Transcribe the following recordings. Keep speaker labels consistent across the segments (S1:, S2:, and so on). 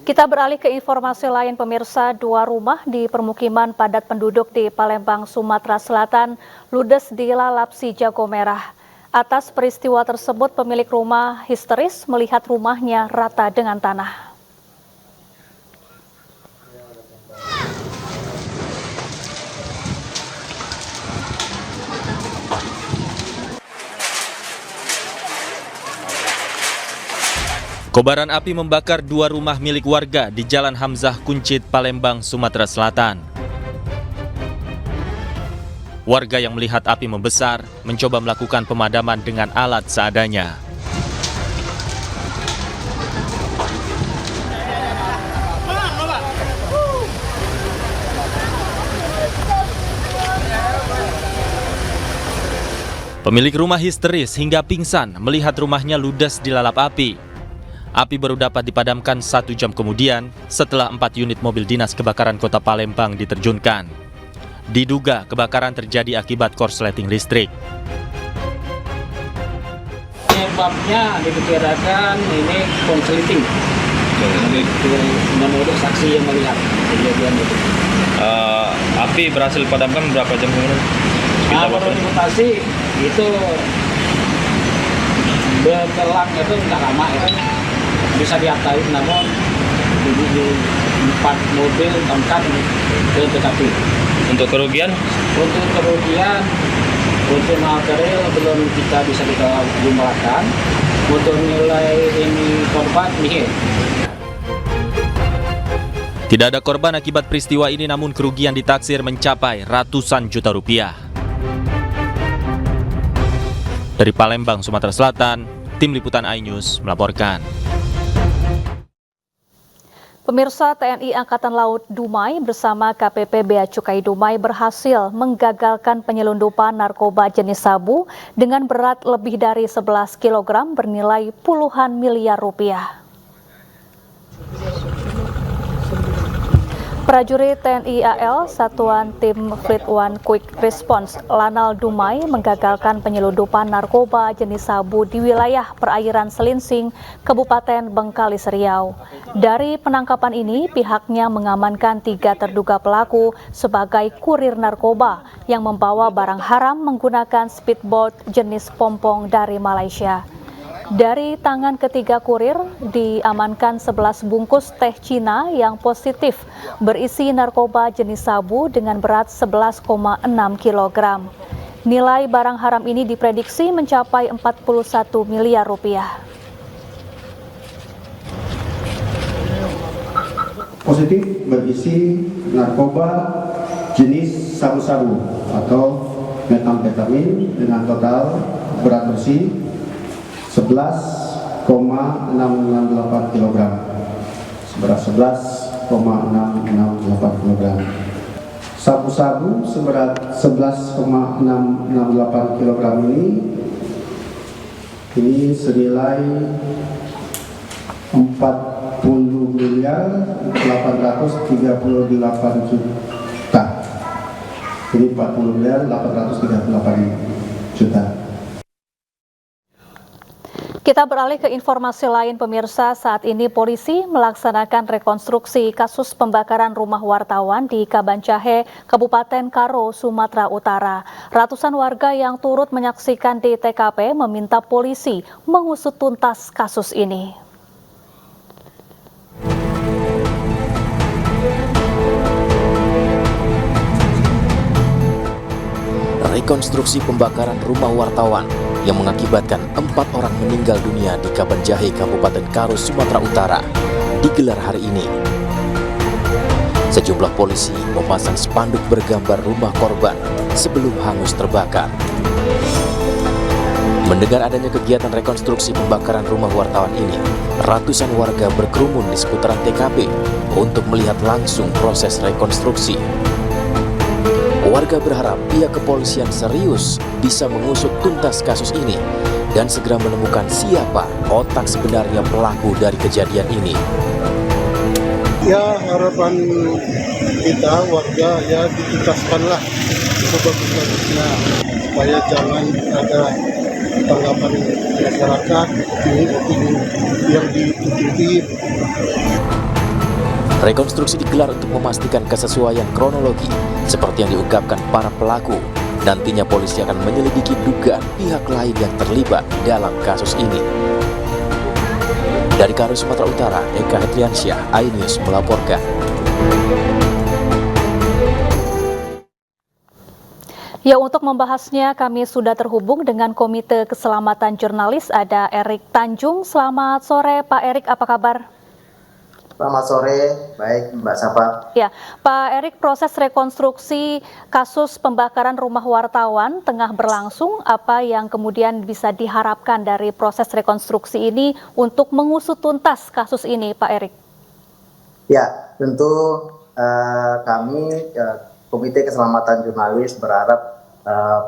S1: Kita beralih ke informasi lain pemirsa, dua rumah di permukiman padat penduduk di Palembang, Sumatera Selatan ludes dilalap si jago merah. Atas peristiwa tersebut pemilik rumah histeris melihat rumahnya rata dengan tanah.
S2: Kobaran api membakar dua rumah milik warga di Jalan Hamzah Kuncit, Palembang, Sumatera Selatan. Warga yang melihat api membesar mencoba melakukan pemadaman dengan alat seadanya. Pemilik rumah histeris hingga pingsan melihat rumahnya ludes dilalap api. Api baru dapat dipadamkan 1 jam kemudian setelah 4 unit mobil dinas kebakaran kota Palembang diterjunkan. Diduga kebakaran terjadi akibat korsleting listrik.
S3: Penyebabnya diperkirakan ini korsleting. Menurut saksi yang melihat kejadian itu.
S2: Api berhasil dipadamkan berapa jam kemudian?
S3: Menurut informasi itu berkelang itu nggak lama itu bisa diatain, namun di 4 mobil damkar ke TKP.
S2: Untuk kerugian?
S3: Untuk kerugian, untuk material belum kita bisa jumlahkan. Untuk nilai ini korban nihil.
S2: Tidak ada korban akibat peristiwa ini, namun kerugian ditaksir mencapai ratusan juta rupiah. Dari Palembang, Sumatera Selatan, Tim Liputan iNews melaporkan.
S1: Pemirsa, TNI Angkatan Laut Dumai bersama KPP Bea Cukai Dumai berhasil menggagalkan penyelundupan narkoba jenis sabu dengan berat lebih dari 11 kg bernilai puluhan miliar rupiah. Prajurit TNI AL Satuan Tim Fleet One Quick Response Lanal Dumai menggagalkan penyelundupan narkoba jenis sabu di wilayah perairan Selinsing, Kabupaten Bengkalis Riau. Dari penangkapan ini, pihaknya mengamankan 3 terduga pelaku sebagai kurir narkoba yang membawa barang haram menggunakan speedboat jenis pompong dari Malaysia. Dari tangan ketiga kurir diamankan 11 bungkus teh Cina yang positif berisi narkoba jenis sabu dengan berat 11,6 kg. Nilai barang haram ini diprediksi mencapai 41 miliar rupiah.
S4: Positif berisi narkoba jenis sabu-sabu atau metamfetamin dengan total berat bersih 11,668 kg. Seberat 11,668 kg. Sabu-sabu seberat 11,668 kg ini senilai 40 miliar 838 juta. Ini 40 miliar 838 juta.
S1: Kita beralih ke informasi lain pemirsa, saat ini polisi melaksanakan rekonstruksi kasus pembakaran rumah wartawan di Kabanjahe, Kabupaten Karo, Sumatera Utara. Ratusan warga yang turut menyaksikan di TKP meminta polisi mengusut tuntas kasus ini.
S5: Rekonstruksi pembakaran rumah wartawan yang mengakibatkan 4 orang meninggal dunia di Kabanjahe, Kabupaten Karo, Sumatera Utara digelar hari ini. Sejumlah polisi memasang spanduk bergambar rumah korban sebelum hangus terbakar. Mendengar adanya kegiatan rekonstruksi pembakaran rumah wartawan ini, ratusan warga berkerumun di seputaran TKP untuk melihat langsung proses rekonstruksi. Warga berharap pihak kepolisian serius bisa mengusut tuntas kasus ini dan segera menemukan siapa otak sebenarnya pelaku dari kejadian ini.
S6: Ya, harapan kita warga ya dituntaskanlah sebagus-bagusnya supaya jangan ada tanggapan masyarakat opini yang ditutupi.
S5: Rekonstruksi digelar untuk memastikan kesesuaian kronologi seperti yang diungkapkan para pelaku. Nantinya polisi akan menyelidiki dugaan pihak lain yang terlibat dalam kasus ini. Dari Karo, Sumatera Utara, Eka Hetriansyah, iNews melaporkan.
S1: Ya, untuk membahasnya kami sudah terhubung dengan Komite Keselamatan Jurnalis, ada Erik Tanjung. Selamat sore Pak Erik, apa kabar?
S7: Selamat sore, baik Mbak Safa.
S1: Ya, Pak Erik, proses rekonstruksi kasus pembakaran rumah wartawan tengah berlangsung. Apa yang kemudian bisa diharapkan dari proses rekonstruksi ini untuk mengusut tuntas kasus ini, Pak Erik?
S7: Ya, tentu kami Komite Keselamatan Jurnalis berharap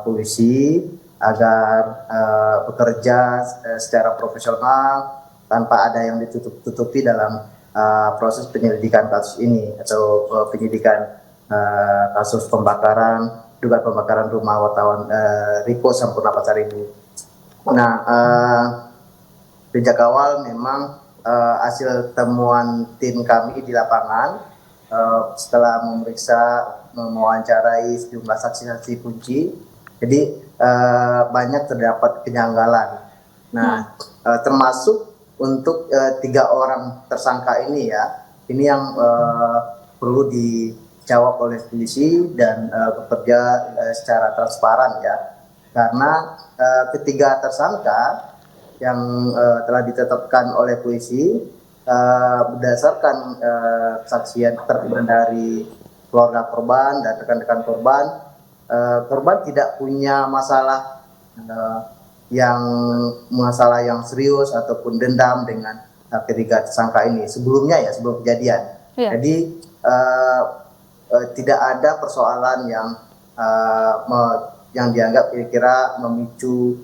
S7: polisi agar bekerja secara profesional tanpa ada yang ditutup-tutupi dalam proses penyelidikan kasus ini atau penyidikan kasus pembakaran, dugaan pembakaran rumah wartawan Riko Sampurna Pasaribu. Nah, sejak awal memang hasil temuan tim kami di lapangan setelah mewawancarai sejumlah saksi-saksi kunci, jadi banyak terdapat kejanggalan. Nah, termasuk untuk 3 orang tersangka ini ya, ini yang perlu dijawab oleh polisi dan bekerja secara transparan ya, karena ketiga tersangka yang telah ditetapkan oleh polisi berdasarkan kesaksian keterangan dari keluarga korban dan rekan-rekan korban, korban tidak punya masalah yang serius ataupun dendam dengan ketiga tersangka ini sebelumnya ya, sebelum kejadian. Yeah. Jadi tidak ada persoalan yang dianggap kira-kira memicu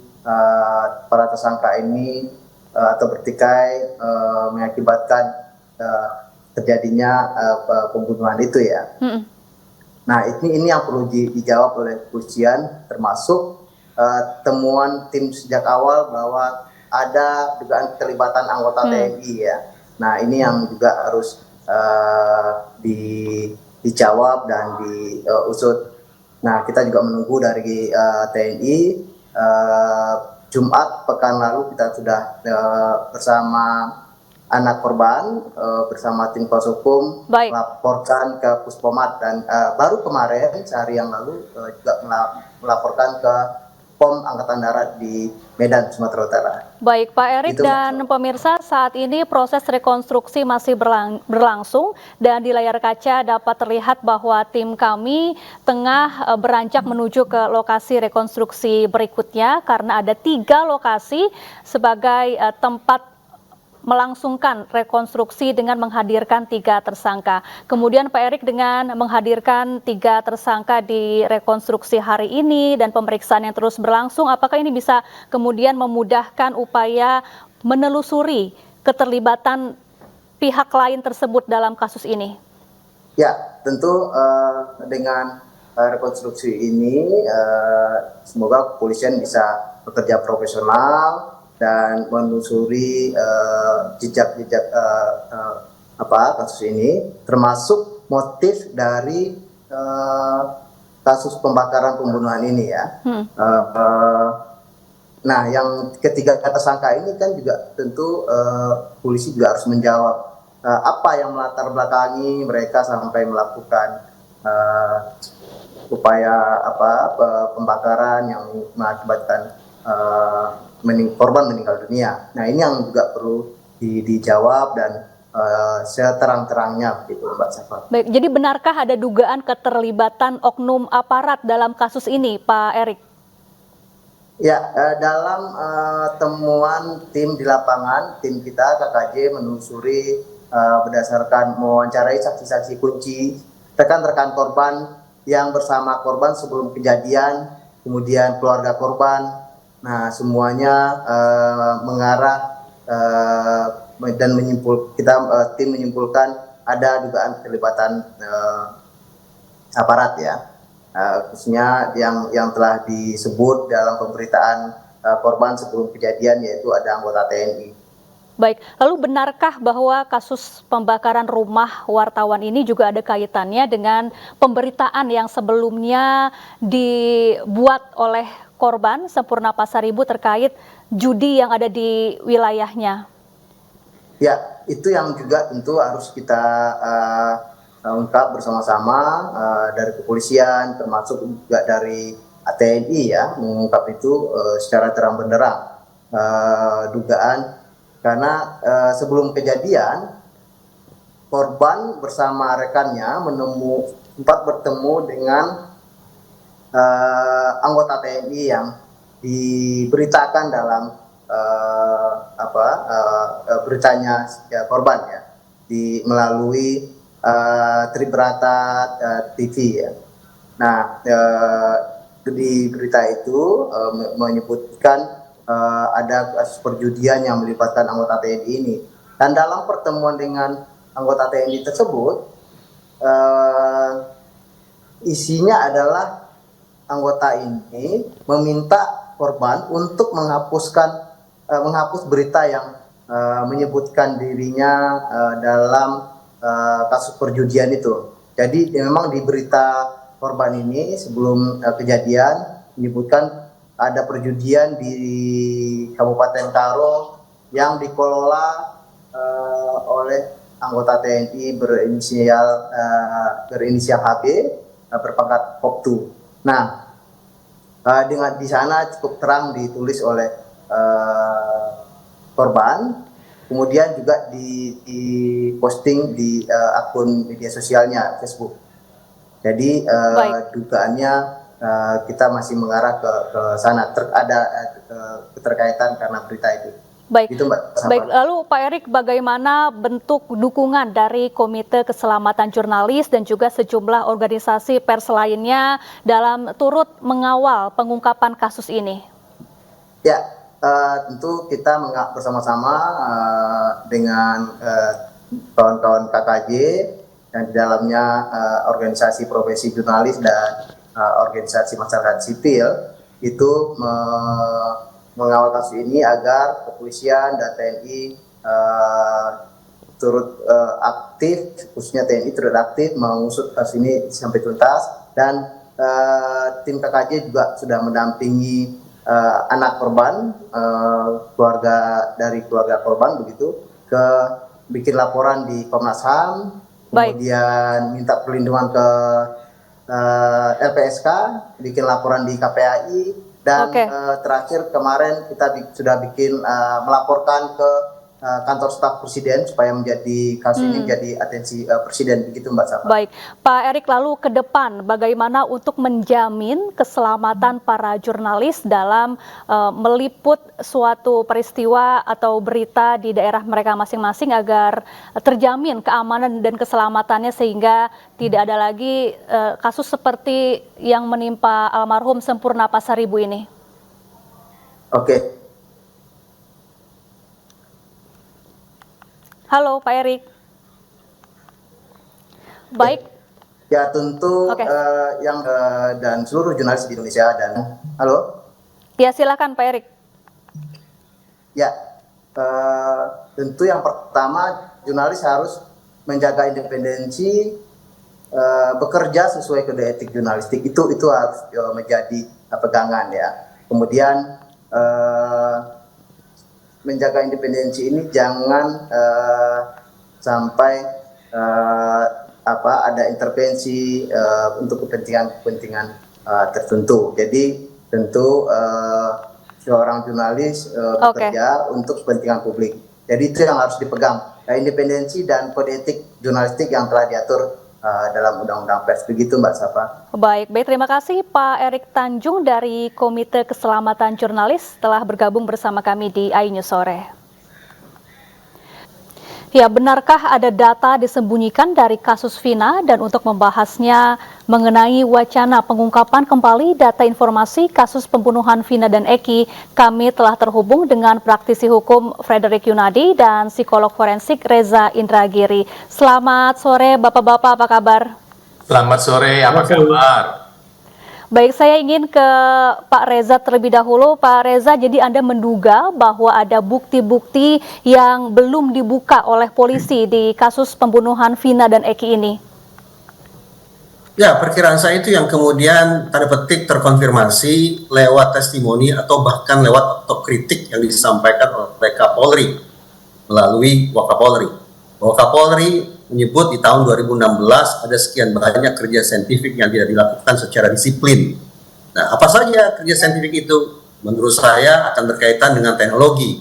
S7: para tersangka ini atau bertikai mengakibatkan terjadinya pembunuhan itu ya. Nah, ini yang perlu dijawab oleh kepolisian, termasuk temuan tim sejak awal bahwa ada dugaan keterlibatan anggota TNI ya. Nah, ini yang juga harus dijawab dan diusut. Nah, kita juga menunggu dari TNI. Jumat pekan lalu kita sudah bersama anak korban bersama tim kuasa hukum melaporkan ke Puspomat, dan baru kemarin sehari yang lalu juga melaporkan ke POM Angkatan Darat di Medan, Sumatera Utara.
S1: Baik, Pak Erik dan pemirsa, saat ini proses rekonstruksi masih berlangsung dan di layar kaca dapat terlihat bahwa tim kami tengah beranjak menuju ke lokasi rekonstruksi berikutnya karena ada 3 lokasi sebagai tempat melangsungkan rekonstruksi dengan menghadirkan 3 tersangka. Kemudian Pak Erik, dengan menghadirkan 3 tersangka di rekonstruksi hari ini dan pemeriksaan yang terus berlangsung, apakah ini bisa kemudian memudahkan upaya menelusuri keterlibatan pihak lain tersebut dalam kasus ini?
S7: Ya, tentu dengan rekonstruksi ini semoga kepolisian bisa bekerja profesional dan menelusuri jejak-jejak kasus ini, termasuk motif dari kasus pembakaran pembunuhan ini ya. Nah, yang ketiga tersangka ini kan juga tentu polisi juga harus menjawab apa yang melatar belakangi mereka sampai melakukan upaya pembakaran yang mengakibatkan korban meninggal dunia. Nah, ini yang juga perlu dijawab dan seterang-terangnya begitu, Mbak Safa.
S1: Baik, jadi benarkah ada dugaan keterlibatan oknum aparat dalam kasus ini, Pak Erik?
S7: Ya, dalam temuan tim di lapangan, tim kita KKJ menelusuri berdasarkan mewawancarai saksi-saksi kunci, rekan-rekan korban yang bersama korban sebelum kejadian, kemudian keluarga korban. Nah, semuanya mengarah dan tim menyimpulkan ada dugaan keterlibatan aparat ya, khususnya yang telah disebut dalam pemberitaan korban sebelum kejadian, yaitu ada anggota TNI.
S1: Baik, lalu benarkah bahwa kasus pembakaran rumah wartawan ini juga ada kaitannya dengan pemberitaan yang sebelumnya dibuat oleh korban Sempurna Pasaribu terkait judi yang ada di wilayahnya?
S7: Ya, itu yang juga tentu harus kita ungkap bersama-sama dari kepolisian, termasuk juga dari TNI ya, mengungkap itu secara terang benderang dugaan. Karena sebelum kejadian, korban bersama rekannya sempat bertemu dengan anggota TNI yang diberitakan dalam beritanya korban ya, melalui Tribrata TV ya. Nah, di berita itu menyebutkan ada kasus perjudian yang melibatkan anggota TNI ini. Dan dalam pertemuan dengan anggota TNI tersebut, isinya adalah anggota ini meminta korban untuk menghapus berita yang menyebutkan dirinya dalam kasus perjudian itu. Jadi memang di berita korban ini sebelum kejadian menyebutkan ada perjudian di Kabupaten Karo yang dikelola oleh anggota TNI berinisial HB berpangkat Koptu. Nah, dengan di sana cukup terang ditulis oleh korban, kemudian juga di posting di akun media sosialnya Facebook. Jadi dugaannya kita masih mengarah ke sana, ada keterkaitan karena berita itu.
S1: Baik,
S7: itu, Mbak.
S1: Baik. Lalu Pak Erik, bagaimana bentuk dukungan dari Komite Keselamatan Jurnalis dan juga sejumlah organisasi pers lainnya dalam turut mengawal pengungkapan kasus ini?
S7: Ya, tentu kita bersama-sama dengan kawan-kawan KKJ dan di dalamnya organisasi profesi jurnalis dan organisasi masyarakat sipil itu mengawal kasus ini agar kepolisian dan TNI turut aktif, khususnya TNI turut aktif mengusut kasus ini sampai tuntas, dan tim KKJ juga sudah mendampingi anak korban, keluarga korban begitu, bikin laporan di Komnas HAM, kemudian minta perlindungan ke LPSK, bikin laporan di KPAI, dan terakhir kemarin kita sudah melaporkan ke kantor staf presiden supaya menjadi kasus ini menjadi atensi presiden, begitu Mbak Safa.
S1: Baik, Pak Erik, lalu ke depan bagaimana untuk menjamin keselamatan para jurnalis dalam meliput suatu peristiwa atau berita di daerah mereka masing-masing agar terjamin keamanan dan keselamatannya sehingga tidak ada lagi kasus seperti yang menimpa almarhum Sempurna Pasaribu ini?
S7: Oke.
S1: Halo Pak Erik. Baik.
S7: Ya tentu dan seluruh jurnalis di Indonesia dan halo.
S1: Ya silakan Pak Erik.
S7: Ya tentu yang pertama jurnalis harus menjaga independensi, bekerja sesuai kode etik jurnalistik, itu harus menjadi pegangan ya. Kemudian menjaga independensi ini jangan sampai ada intervensi untuk kepentingan tertentu. Jadi tentu seorang jurnalis bekerja untuk kepentingan publik. Jadi itu yang harus dipegang, independensi dan kode etik jurnalistik yang telah diatur dalam Undang-Undang Pers, begitu Mbak Safa.
S1: Baik, terima kasih Pak Erik Tanjung dari Komite Keselamatan Jurnalis telah bergabung bersama kami di iNews Sore. Ya, benarkah ada data disembunyikan dari kasus Vina? Dan untuk membahasnya mengenai wacana pengungkapan kembali data informasi kasus pembunuhan Vina dan Eki, kami telah terhubung dengan praktisi hukum Frederick Yunadi dan psikolog forensik Reza Indragiri. Selamat sore Bapak-Bapak, apa kabar?
S8: Selamat sore, apa kabar?
S1: Baik, saya ingin ke Pak Reza terlebih dahulu. Pak Reza, jadi Anda menduga bahwa ada bukti-bukti yang belum dibuka oleh polisi di kasus pembunuhan Vina dan Eki ini?
S8: Ya, perkiraan saya itu yang kemudian tanda petik terkonfirmasi lewat testimoni atau bahkan lewat otokritik yang disampaikan oleh Kapolri melalui Wakapolri. Wakapolri menyebut di tahun 2016 ada sekian banyak kerja saintifik yang tidak dilakukan secara disiplin. Nah, apa saja kerja saintifik itu? Menurut saya akan berkaitan dengan teknologi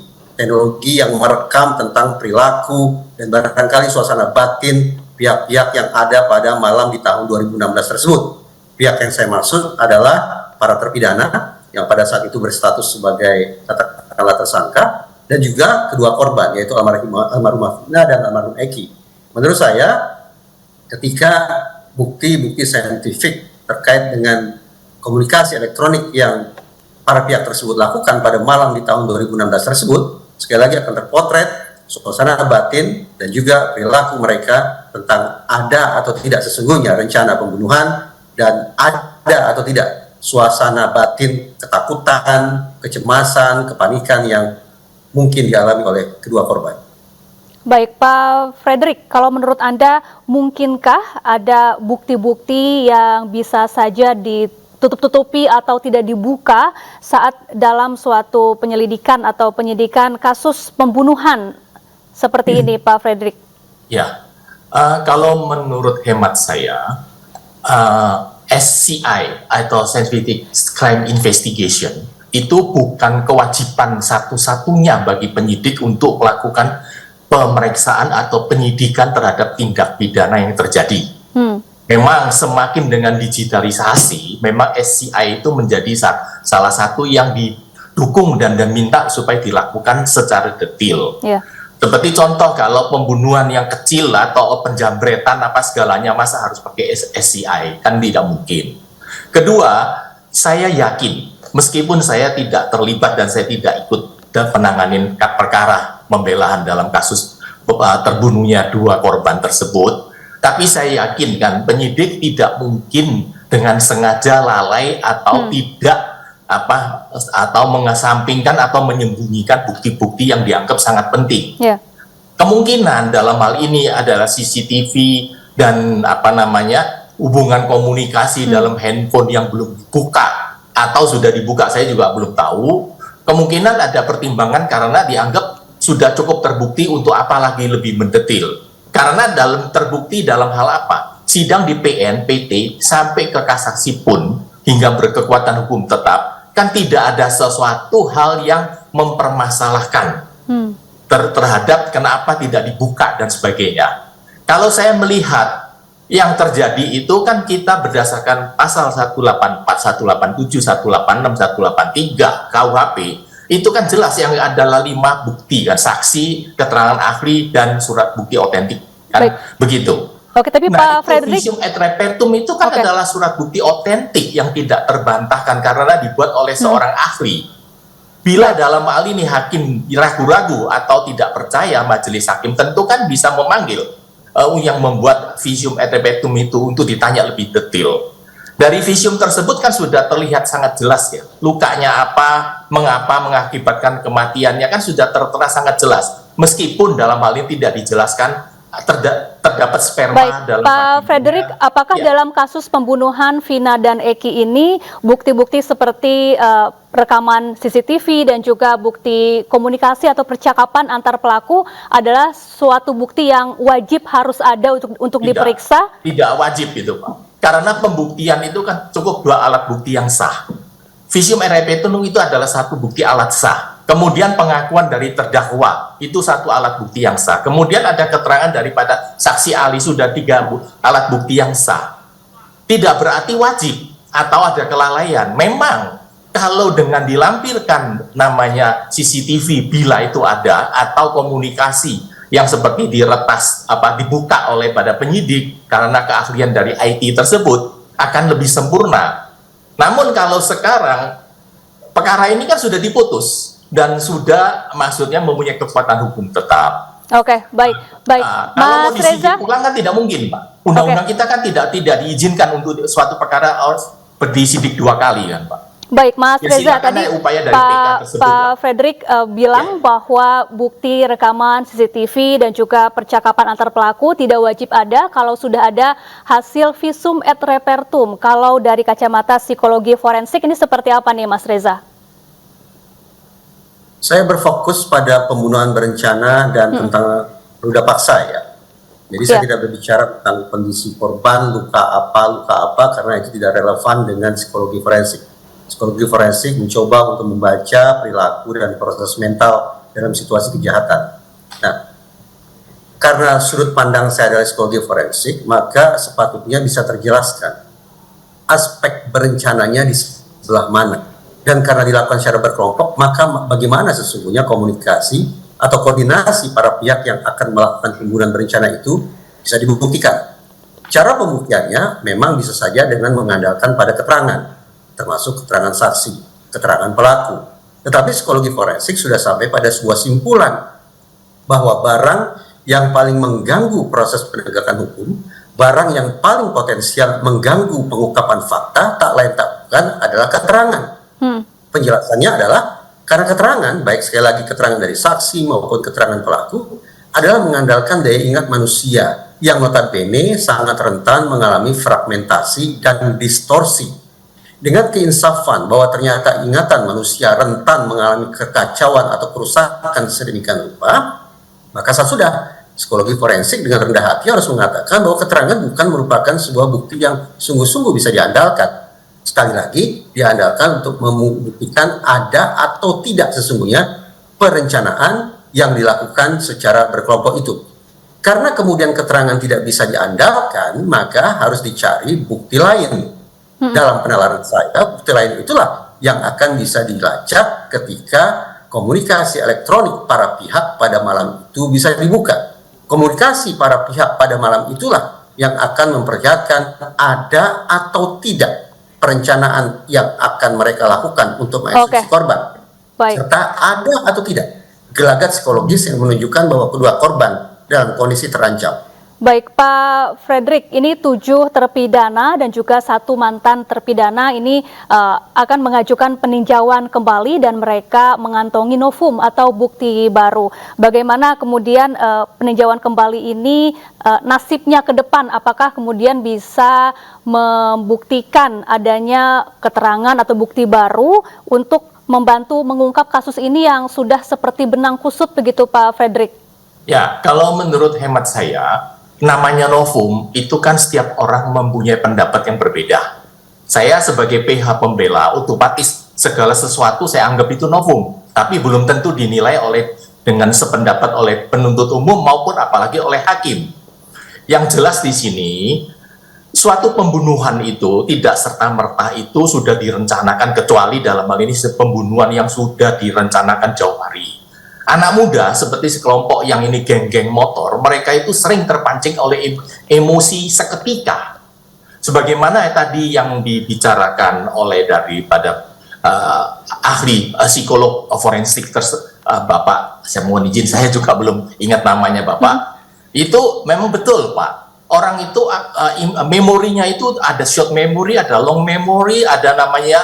S8: yang merekam tentang perilaku dan barangkali suasana batin pihak-pihak yang ada pada malam di tahun 2016 tersebut. Pihak yang saya maksud adalah para terpidana yang pada saat itu berstatus sebagai katakanlah tersangka, dan juga kedua korban, yaitu almarhumah Vina dan almarhum Eki. Menurut saya, ketika bukti-bukti saintifik terkait dengan komunikasi elektronik yang para pihak tersebut lakukan pada malam di tahun 2016 tersebut, sekali lagi akan terpotret suasana batin dan juga perilaku mereka tentang ada atau tidak sesungguhnya rencana pembunuhan, dan ada atau tidak suasana batin ketakutan, kecemasan, kepanikan yang mungkin dialami oleh kedua korban.
S1: Baik, Pak Frederick, kalau menurut Anda mungkinkah ada bukti-bukti yang bisa saja ditutup-tutupi atau tidak dibuka saat dalam suatu penyelidikan atau penyidikan kasus pembunuhan seperti ini, Pak Frederick?
S9: Ya, kalau menurut hemat saya, SCI atau Scientific Crime Investigation itu bukan kewajiban satu-satunya bagi penyidik untuk melakukan pemeriksaan atau penyidikan terhadap tindak pidana yang terjadi. Memang semakin dengan digitalisasi, memang SCI itu menjadi salah satu yang didukung dan diminta supaya dilakukan secara detail. Yeah. Seperti contoh, kalau pembunuhan yang kecil atau penjambretan apa segalanya, masa harus pakai SCI? Kan tidak mungkin. Kedua, saya yakin, meskipun saya tidak terlibat dan saya tidak ikut dan penanganin perkara pembelaan dalam kasus terbunuhnya dua korban tersebut, tapi saya yakin kan penyidik tidak mungkin dengan sengaja lalai atau tidak atau mengesampingkan atau menyembunyikan bukti-bukti yang dianggap sangat penting. Yeah. Kemungkinan dalam hal ini adalah CCTV dan hubungan komunikasi dalam handphone yang belum dibuka atau sudah dibuka, saya juga belum tahu. Kemungkinan ada pertimbangan karena dianggap sudah cukup terbukti untuk apa lagi lebih mendetil. Karena terbukti dalam hal apa? Sidang di PN, PT sampai ke kasasi pun hingga berkekuatan hukum tetap, kan tidak ada sesuatu hal yang mempermasalahkan terhadap kenapa tidak dibuka dan sebagainya. Kalau saya melihat yang terjadi itu kan kita berdasarkan pasal 184, 187, 186, 183 KUHP, itu kan jelas yang adalah 5 bukti kan, saksi, keterangan ahli, dan surat bukti otentik kan. Baik. Begitu.
S1: Oke, tapi
S9: nah,
S1: Pak Frederick,
S9: visum et repertum itu kan adalah surat bukti otentik yang tidak terbantahkan karena dibuat oleh seorang ahli. Bila dalam hal ini hakim ragu-ragu atau tidak percaya, majelis hakim tentu kan bisa memanggil yang membuat visum et repertum itu untuk ditanya lebih detail. Dari visum tersebut kan sudah terlihat sangat jelas ya, lukanya apa, mengapa mengakibatkan kematiannya kan sudah tertera sangat jelas. Meskipun dalam hal ini tidak dijelaskan terdapat sperma.
S1: Baik,
S9: dalam
S1: Pak Frederick, apakah dalam kasus pembunuhan Vina dan Eki ini bukti-bukti seperti rekaman CCTV dan juga bukti komunikasi atau percakapan antar pelaku adalah suatu bukti yang wajib harus ada untuk diperiksa?
S9: Tidak wajib itu, Pak. Karena pembuktian itu kan cukup 2 alat bukti yang sah. Visum et repertum itu adalah satu bukti alat sah. Kemudian pengakuan dari terdakwa itu satu alat bukti yang sah. Kemudian ada keterangan daripada saksi ahli, sudah 3 alat bukti yang sah. Tidak berarti wajib atau ada kelalaian. Memang kalau dengan dilampirkan namanya CCTV bila itu ada, atau komunikasi yang seperti diretas dibuka oleh pada penyidik karena keahlian dari IT tersebut akan lebih sempurna. Namun kalau sekarang perkara ini kan sudah diputus dan sudah maksudnya mempunyai kekuatan hukum tetap.
S1: Oke, baik.
S9: Kalau mau disidik ulang kan tidak mungkin, Pak. Undang-undang kita kan tidak diizinkan untuk suatu perkara disidik 2 kali kan Pak.
S1: Baik, Mas
S9: Ya,
S1: Reza,
S9: silakan
S1: tadi
S9: upaya dari PK tersebut,
S1: Pak
S9: Pak.
S1: Fredrik bilang bahwa bukti rekaman CCTV dan juga percakapan antar pelaku tidak wajib ada kalau sudah ada hasil visum et repertum. Kalau dari kacamata psikologi forensik ini seperti apa nih, Mas Reza?
S8: Saya berfokus pada pembunuhan berencana dan tentang ruda paksa ya. Jadi saya tidak berbicara tentang kondisi korban, luka apa, karena itu tidak relevan dengan psikologi forensik. Psikologi forensik mencoba untuk membaca perilaku dan proses mental dalam situasi kejahatan. Nah, karena sudut pandang saya adalah psikologi forensik, maka sepatutnya bisa terjelaskan aspek berencananya di sebelah mana. Dan karena dilakukan secara berkelompok, maka bagaimana sesungguhnya komunikasi atau koordinasi para pihak yang akan melakukan pembunuhan berencana itu bisa dibuktikan. Cara pembuktiannya memang bisa saja dengan mengandalkan pada keterangan, termasuk keterangan saksi, keterangan pelaku. Tetapi psikologi forensik sudah sampai pada sebuah simpulan bahwa barang yang paling mengganggu proses penegakan hukum, barang yang paling potensial mengganggu pengungkapan fakta, tak lain tak bukan adalah keterangan. Penjelasannya adalah karena keterangan, baik sekali lagi keterangan dari saksi maupun keterangan pelaku, adalah mengandalkan daya ingat manusia yang notabene sangat rentan mengalami fragmentasi dan distorsi. Dengan keinsafan bahwa ternyata ingatan manusia rentan mengalami kekacauan atau kerusakan sedemikian rupa, maka sudah psikologi forensik dengan rendah hati harus mengatakan bahwa keterangan bukan merupakan sebuah bukti yang sungguh-sungguh bisa diandalkan. Sekali lagi, diandalkan untuk membuktikan ada atau tidak sesungguhnya perencanaan yang dilakukan secara berkelompok itu. Karena kemudian keterangan tidak bisa diandalkan, maka harus dicari bukti lain. Dalam penalaran saya, bukti lain itulah yang akan bisa dilacak ketika komunikasi elektronik para pihak pada malam itu bisa dibuka. Komunikasi para pihak pada malam itulah yang akan memperlihatkan ada atau tidak perencanaan yang akan mereka lakukan untuk mengeksekusi korban. Serta ada atau tidak gelagat psikologis yang menunjukkan bahwa kedua korban dalam kondisi terancam.
S1: Baik, Pak Fredrik, ini 7 terpidana dan juga 1 mantan terpidana ini akan mengajukan peninjauan kembali dan mereka mengantongi novum atau bukti baru. Bagaimana kemudian peninjauan kembali ini nasibnya ke depan? Apakah kemudian bisa membuktikan adanya keterangan atau bukti baru untuk membantu mengungkap kasus ini yang sudah seperti benang kusut begitu, Pak Fredrik?
S9: Ya, kalau menurut hemat saya, namanya novum itu kan setiap orang mempunyai pendapat yang berbeda. Saya sebagai PH pembela otomatis segala sesuatu saya anggap itu novum, tapi belum tentu dinilai dengan sependapat oleh penuntut umum maupun apalagi oleh hakim. Yang jelas di sini suatu pembunuhan itu tidak serta-merta itu sudah direncanakan, kecuali dalam hal ini pembunuhan yang sudah direncanakan jauh hari. Anak muda seperti sekelompok yang ini geng-geng motor, mereka itu sering terpancing oleh emosi seketika. Sebagaimana tadi yang dibicarakan oleh daripada ahli psikolog forensik Bapak, saya mohon izin, saya juga belum ingat namanya Bapak. Itu memang betul Pak. Orang itu memorinya itu ada short memory, ada long memory, ada namanya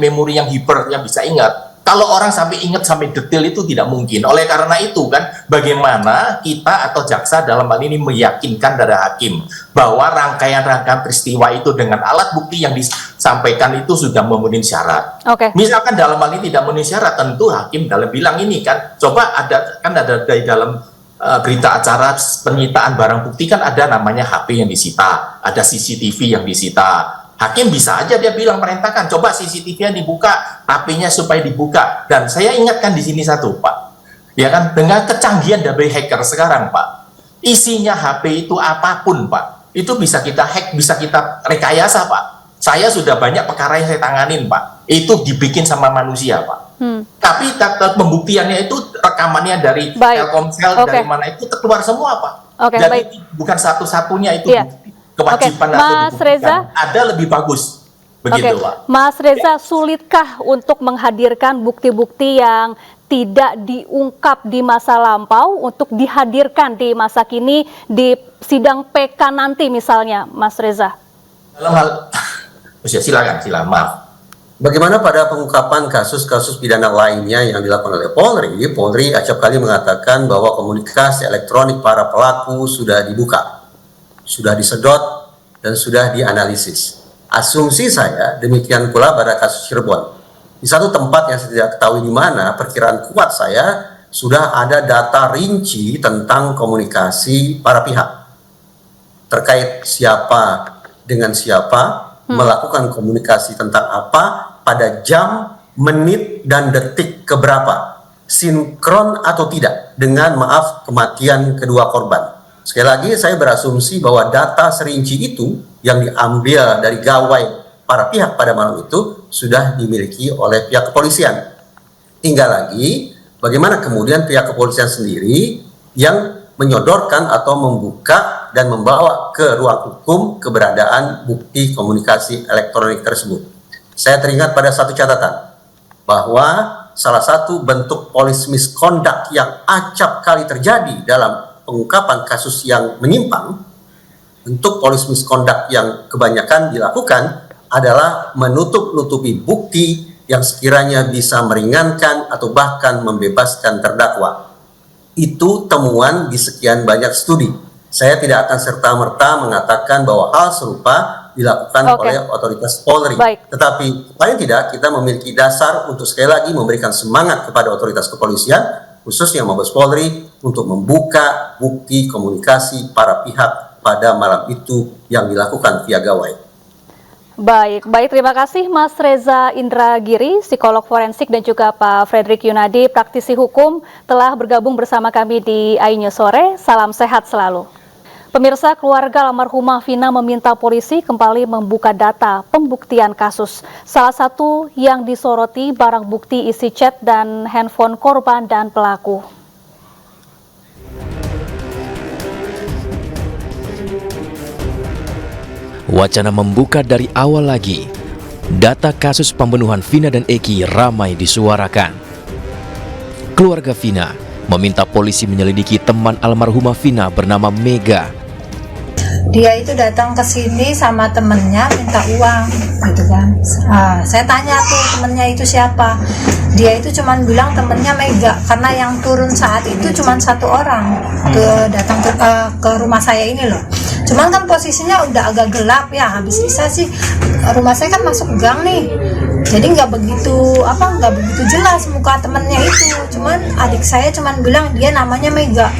S9: memori yang hiper yang bisa ingat. Kalau orang sampai ingat sampai detail itu tidak mungkin. Oleh karena itu kan, bagaimana kita atau jaksa dalam hal ini meyakinkan dari hakim bahwa rangkaian-rangkaian peristiwa itu dengan alat bukti yang disampaikan itu sudah memenuhi syarat. Misalkan dalam hal ini tidak memenuhi syarat, tentu hakim dalam bilang ini kan, coba ada dari dalam berita acara penyitaan barang bukti kan ada namanya HP yang disita, ada CCTV yang disita. Hakim bisa aja dia bilang, merintahkan, coba CCTV-nya dibuka, HP-nya supaya dibuka. Dan saya ingatkan di sini satu, Pak. Ya kan, dengan kecanggihan dari hacker sekarang, Pak. Isinya HP itu apapun, Pak. Itu bisa kita hack, bisa kita rekayasa, Pak. Saya sudah banyak perkara yang saya tanganin, Pak. Itu dibikin sama manusia, Pak. Tapi pembuktiannya itu rekamannya dari Telkomsel, dari mana itu keluar semua, Pak. Jadi bukan satu-satunya itu kewajiban
S1: Mas Reza,
S9: ada lebih bagus. Begitu, Pak.
S1: Mas Reza, sulitkah untuk menghadirkan bukti-bukti yang tidak diungkap di masa lampau untuk dihadirkan di masa kini di sidang PK nanti misalnya, Mas Reza?
S9: Dalam hal, silakan, maaf.
S8: Bagaimana pada pengungkapan kasus-kasus pidana lainnya yang dilakukan oleh Polri? Polri acap kali mengatakan bahwa komunikasi elektronik para pelaku sudah dibuka, sudah disedot, dan sudah dianalisis. Asumsi saya demikian pula pada kasus Cirebon. Di satu tempat yang saya tidak ketahui di mana, perkiraan kuat saya sudah ada data rinci tentang komunikasi para pihak terkait siapa dengan siapa, melakukan komunikasi tentang apa, pada jam, menit, dan detik keberapa, sinkron atau tidak dengan kematian kedua korban. Sekali lagi saya berasumsi bahwa data serinci itu yang diambil dari gawai para pihak pada malam itu sudah dimiliki oleh pihak kepolisian. Tinggal lagi bagaimana kemudian pihak kepolisian sendiri yang menyodorkan atau membuka dan membawa ke ruang hukum keberadaan bukti komunikasi elektronik tersebut. Saya teringat pada satu catatan, bahwa salah satu bentuk police misconduct yang acap kali terjadi dalam pengungkapan kasus yang menyimpang, bentuk police misconduct yang kebanyakan dilakukan adalah menutup-nutupi bukti yang sekiranya bisa meringankan atau bahkan membebaskan terdakwa. Itu temuan di sekian banyak studi. Saya tidak akan serta-merta mengatakan bahwa hal serupa dilakukan oleh otoritas Polri. Tetapi paling tidak kita memiliki dasar untuk sekali lagi memberikan semangat kepada otoritas kepolisian, khususnya Mabes Polri, untuk membuka bukti komunikasi para pihak pada malam itu yang dilakukan via gawai.
S1: Baik, terima kasih Mas Reza Indragiri, psikolog forensik, dan juga Pak Frederick Yunadi, praktisi hukum, telah bergabung bersama kami di iNews Sore. Salam sehat selalu. Pemirsa, keluarga almarhumah Vina meminta polisi kembali membuka data pembuktian kasus. Salah satu yang disoroti barang bukti isi chat dan handphone korban dan pelaku.
S5: Wacana membuka dari awal lagi. Data kasus pembunuhan Vina dan Eki ramai disuarakan. Keluarga Vina meminta polisi menyelidiki teman almarhumah Vina bernama Mega.
S10: Dia itu datang ke sini sama temennya minta uang gitu kan. Saya tanya tuh temennya itu siapa. Dia itu cuman bilang temennya Mega, karena yang turun saat itu cuman satu orang datang ke rumah saya ini loh. Cuman kan posisinya udah agak gelap ya, habis isa sih rumah saya kan masuk gang nih. Jadi nggak begitu jelas muka temennya itu. Cuman adik saya cuman bilang dia namanya Mega.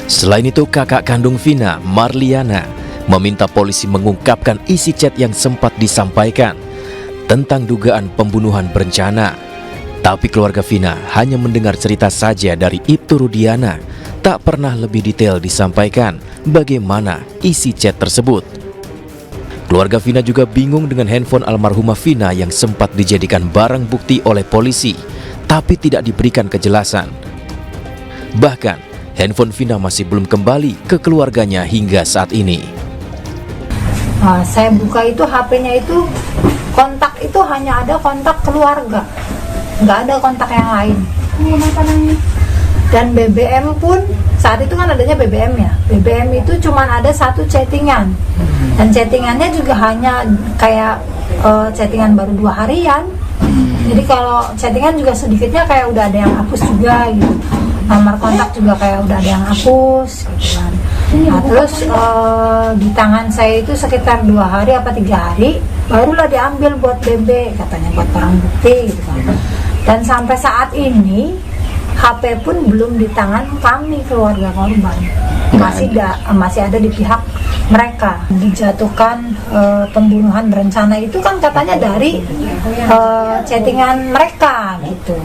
S5: Selain itu, kakak kandung Vina, Marliana, meminta polisi mengungkapkan isi chat yang sempat disampaikan tentang dugaan pembunuhan berencana. Tapi keluarga Vina hanya mendengar cerita saja dari Ibtu Rudiana, tak pernah lebih detail disampaikan bagaimana isi chat tersebut. Keluarga Vina juga bingung dengan handphone almarhumah Vina yang sempat dijadikan barang bukti oleh polisi, tapi tidak diberikan kejelasan. Bahkan, handphone Vina masih belum kembali ke keluarganya hingga saat ini.
S10: Saya buka itu HP-nya itu, kontak itu hanya ada kontak keluarga, nggak ada kontak yang lain. Dan BBM pun saat itu kan adanya BBM ya. BBM itu cuma ada satu chattingan, dan chattingannya juga hanya kayak chattingan baru 2 harian. Jadi kalau chattingan juga sedikitnya kayak udah ada yang hapus juga gitu. Nomor kontak juga kayak udah ada yang hapus gitu kan. Nah terus di tangan saya itu sekitar 2 hari apa 3 hari barulah diambil buat BB, katanya buat barang bukti gitu kan. Dan sampai saat ini HP pun belum di tangan kami keluarga korban, masih ada di pihak mereka. Dijatuhkan pembunuhan berencana itu kan katanya dari chattingan mereka gitu.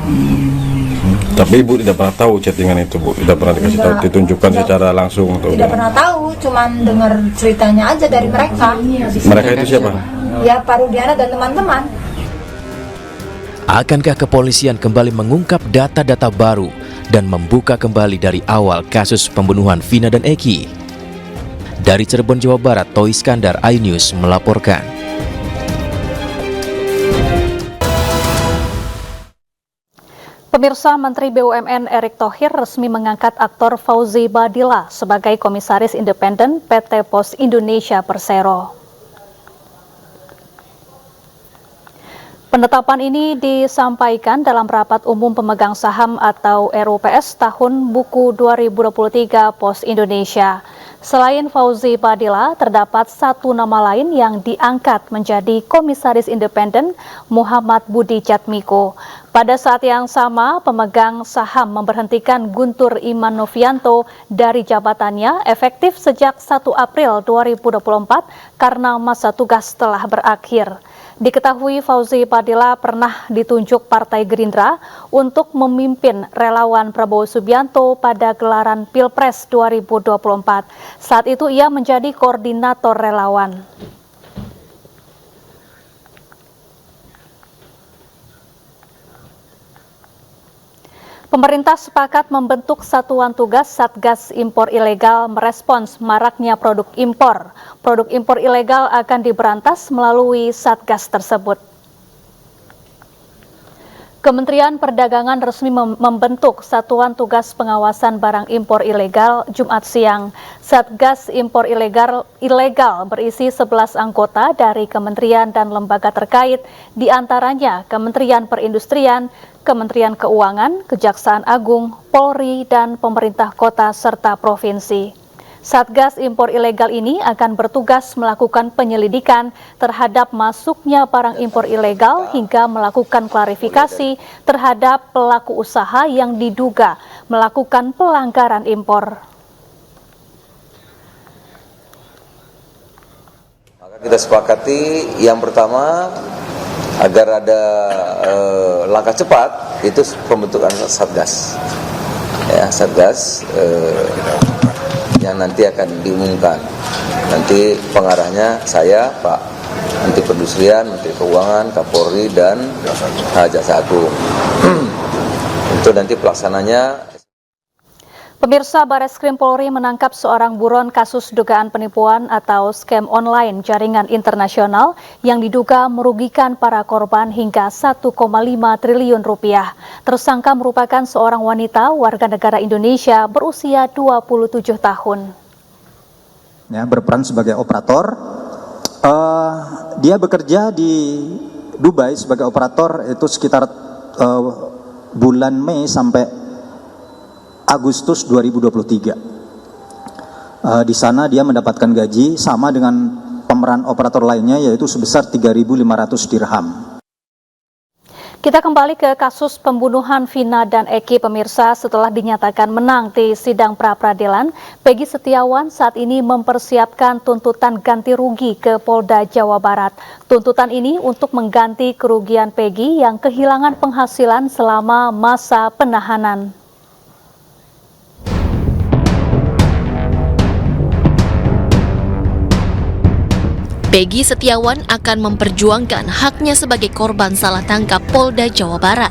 S11: Tapi Ibu tidak pernah tahu chattingan itu, Bu? Tidak pernah dikasih tahu, ditunjukkan secara langsung?
S10: Tidak pernah tahu, cuman dengar ceritanya aja dari mereka.
S11: Mereka itu siapa?
S10: Ya, Pak Rudiana dan teman-teman.
S5: Akankah kepolisian kembali mengungkap data-data baru dan membuka kembali dari awal kasus pembunuhan Vina dan Eki? Dari Cirebon, Jawa Barat, Toi Iskandar, iNews melaporkan.
S1: Pemirsa, Menteri BUMN Erick Thohir resmi mengangkat aktor Fauzi Badila sebagai Komisaris Independen PT Pos Indonesia Persero. Penetapan ini disampaikan dalam rapat umum pemegang saham atau RUPS tahun buku 2023 Pos Indonesia. Selain Fauzi Badila, terdapat satu nama lain yang diangkat menjadi Komisaris Independen, Muhammad Budi Jatmiko. Pada saat yang sama, pemegang saham memberhentikan Guntur Iman Novianto dari jabatannya efektif sejak 1 April 2024 karena masa tugas telah berakhir. Diketahui Fauzi Badila pernah ditunjuk Partai Gerindra untuk memimpin relawan Prabowo Subianto pada gelaran Pilpres 2024. Saat itu ia menjadi koordinator relawan. Pemerintah sepakat membentuk satuan tugas Satgas Impor Ilegal merespons maraknya produk impor. Produk impor ilegal akan diberantas melalui Satgas tersebut. Kementerian Perdagangan resmi membentuk Satuan Tugas Pengawasan Barang Impor Ilegal Jumat siang. Satgas Impor Ilegal berisi 11 anggota dari kementerian dan lembaga terkait, diantaranya Kementerian Perindustrian, Kementerian Keuangan, Kejaksaan Agung, Polri, dan pemerintah kota serta provinsi. Satgas Impor Ilegal ini akan bertugas melakukan penyelidikan terhadap masuknya barang impor ilegal hingga melakukan klarifikasi terhadap pelaku usaha yang diduga melakukan pelanggaran impor.
S12: Maka kita sepakati yang pertama agar ada langkah cepat itu pembentukan Satgas. Ya, Satgas yang nanti akan diumumkan. Nanti pengarahnya saya, Pak Menteri Perindustrian, Menteri Keuangan, Kapolri, dan Jaksa Agung. Itu nanti pelaksananya.
S1: Pemirsa, Bareskrim Polri menangkap seorang buron kasus dugaan penipuan atau scam online jaringan internasional yang diduga merugikan para korban hingga 1,5 triliun rupiah. Tersangka merupakan seorang wanita warga negara Indonesia berusia 27 tahun.
S13: Ya, berperan sebagai operator. Dia bekerja di Dubai sebagai operator itu sekitar bulan Mei sampai Agustus 2023. Di sana dia mendapatkan gaji sama dengan pemeran operator lainnya yaitu sebesar 3.500 dirham.
S1: Kita kembali ke kasus pembunuhan Vina dan Eki, pemirsa. Setelah dinyatakan menang di sidang pra-peradilan, Peggy Setiawan saat ini mempersiapkan tuntutan ganti rugi ke Polda Jawa Barat. Tuntutan ini untuk mengganti kerugian Peggy yang kehilangan penghasilan selama masa penahanan.
S14: Peggy Setiawan akan memperjuangkan haknya sebagai korban salah tangkap Polda Jawa Barat.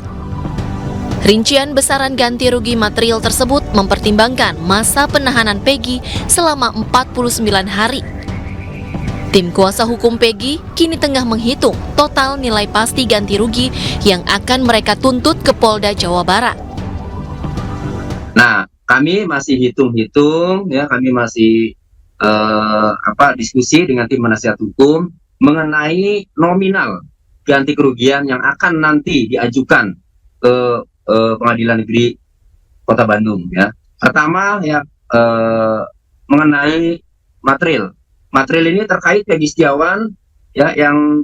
S14: Rincian besaran ganti rugi material tersebut mempertimbangkan masa penahanan Peggy selama 49 hari. Tim kuasa hukum Peggy kini tengah menghitung total nilai pasti ganti rugi yang akan mereka tuntut ke Polda Jawa Barat.
S15: Nah, kami masih hitung-hitung, ya, kami masih diskusi dengan tim penasihat hukum mengenai nominal ganti kerugian yang akan nanti diajukan ke Pengadilan Negeri Kota Bandung. Ya, pertama ya mengenai material ini terkait Peggy Setiawan ya yang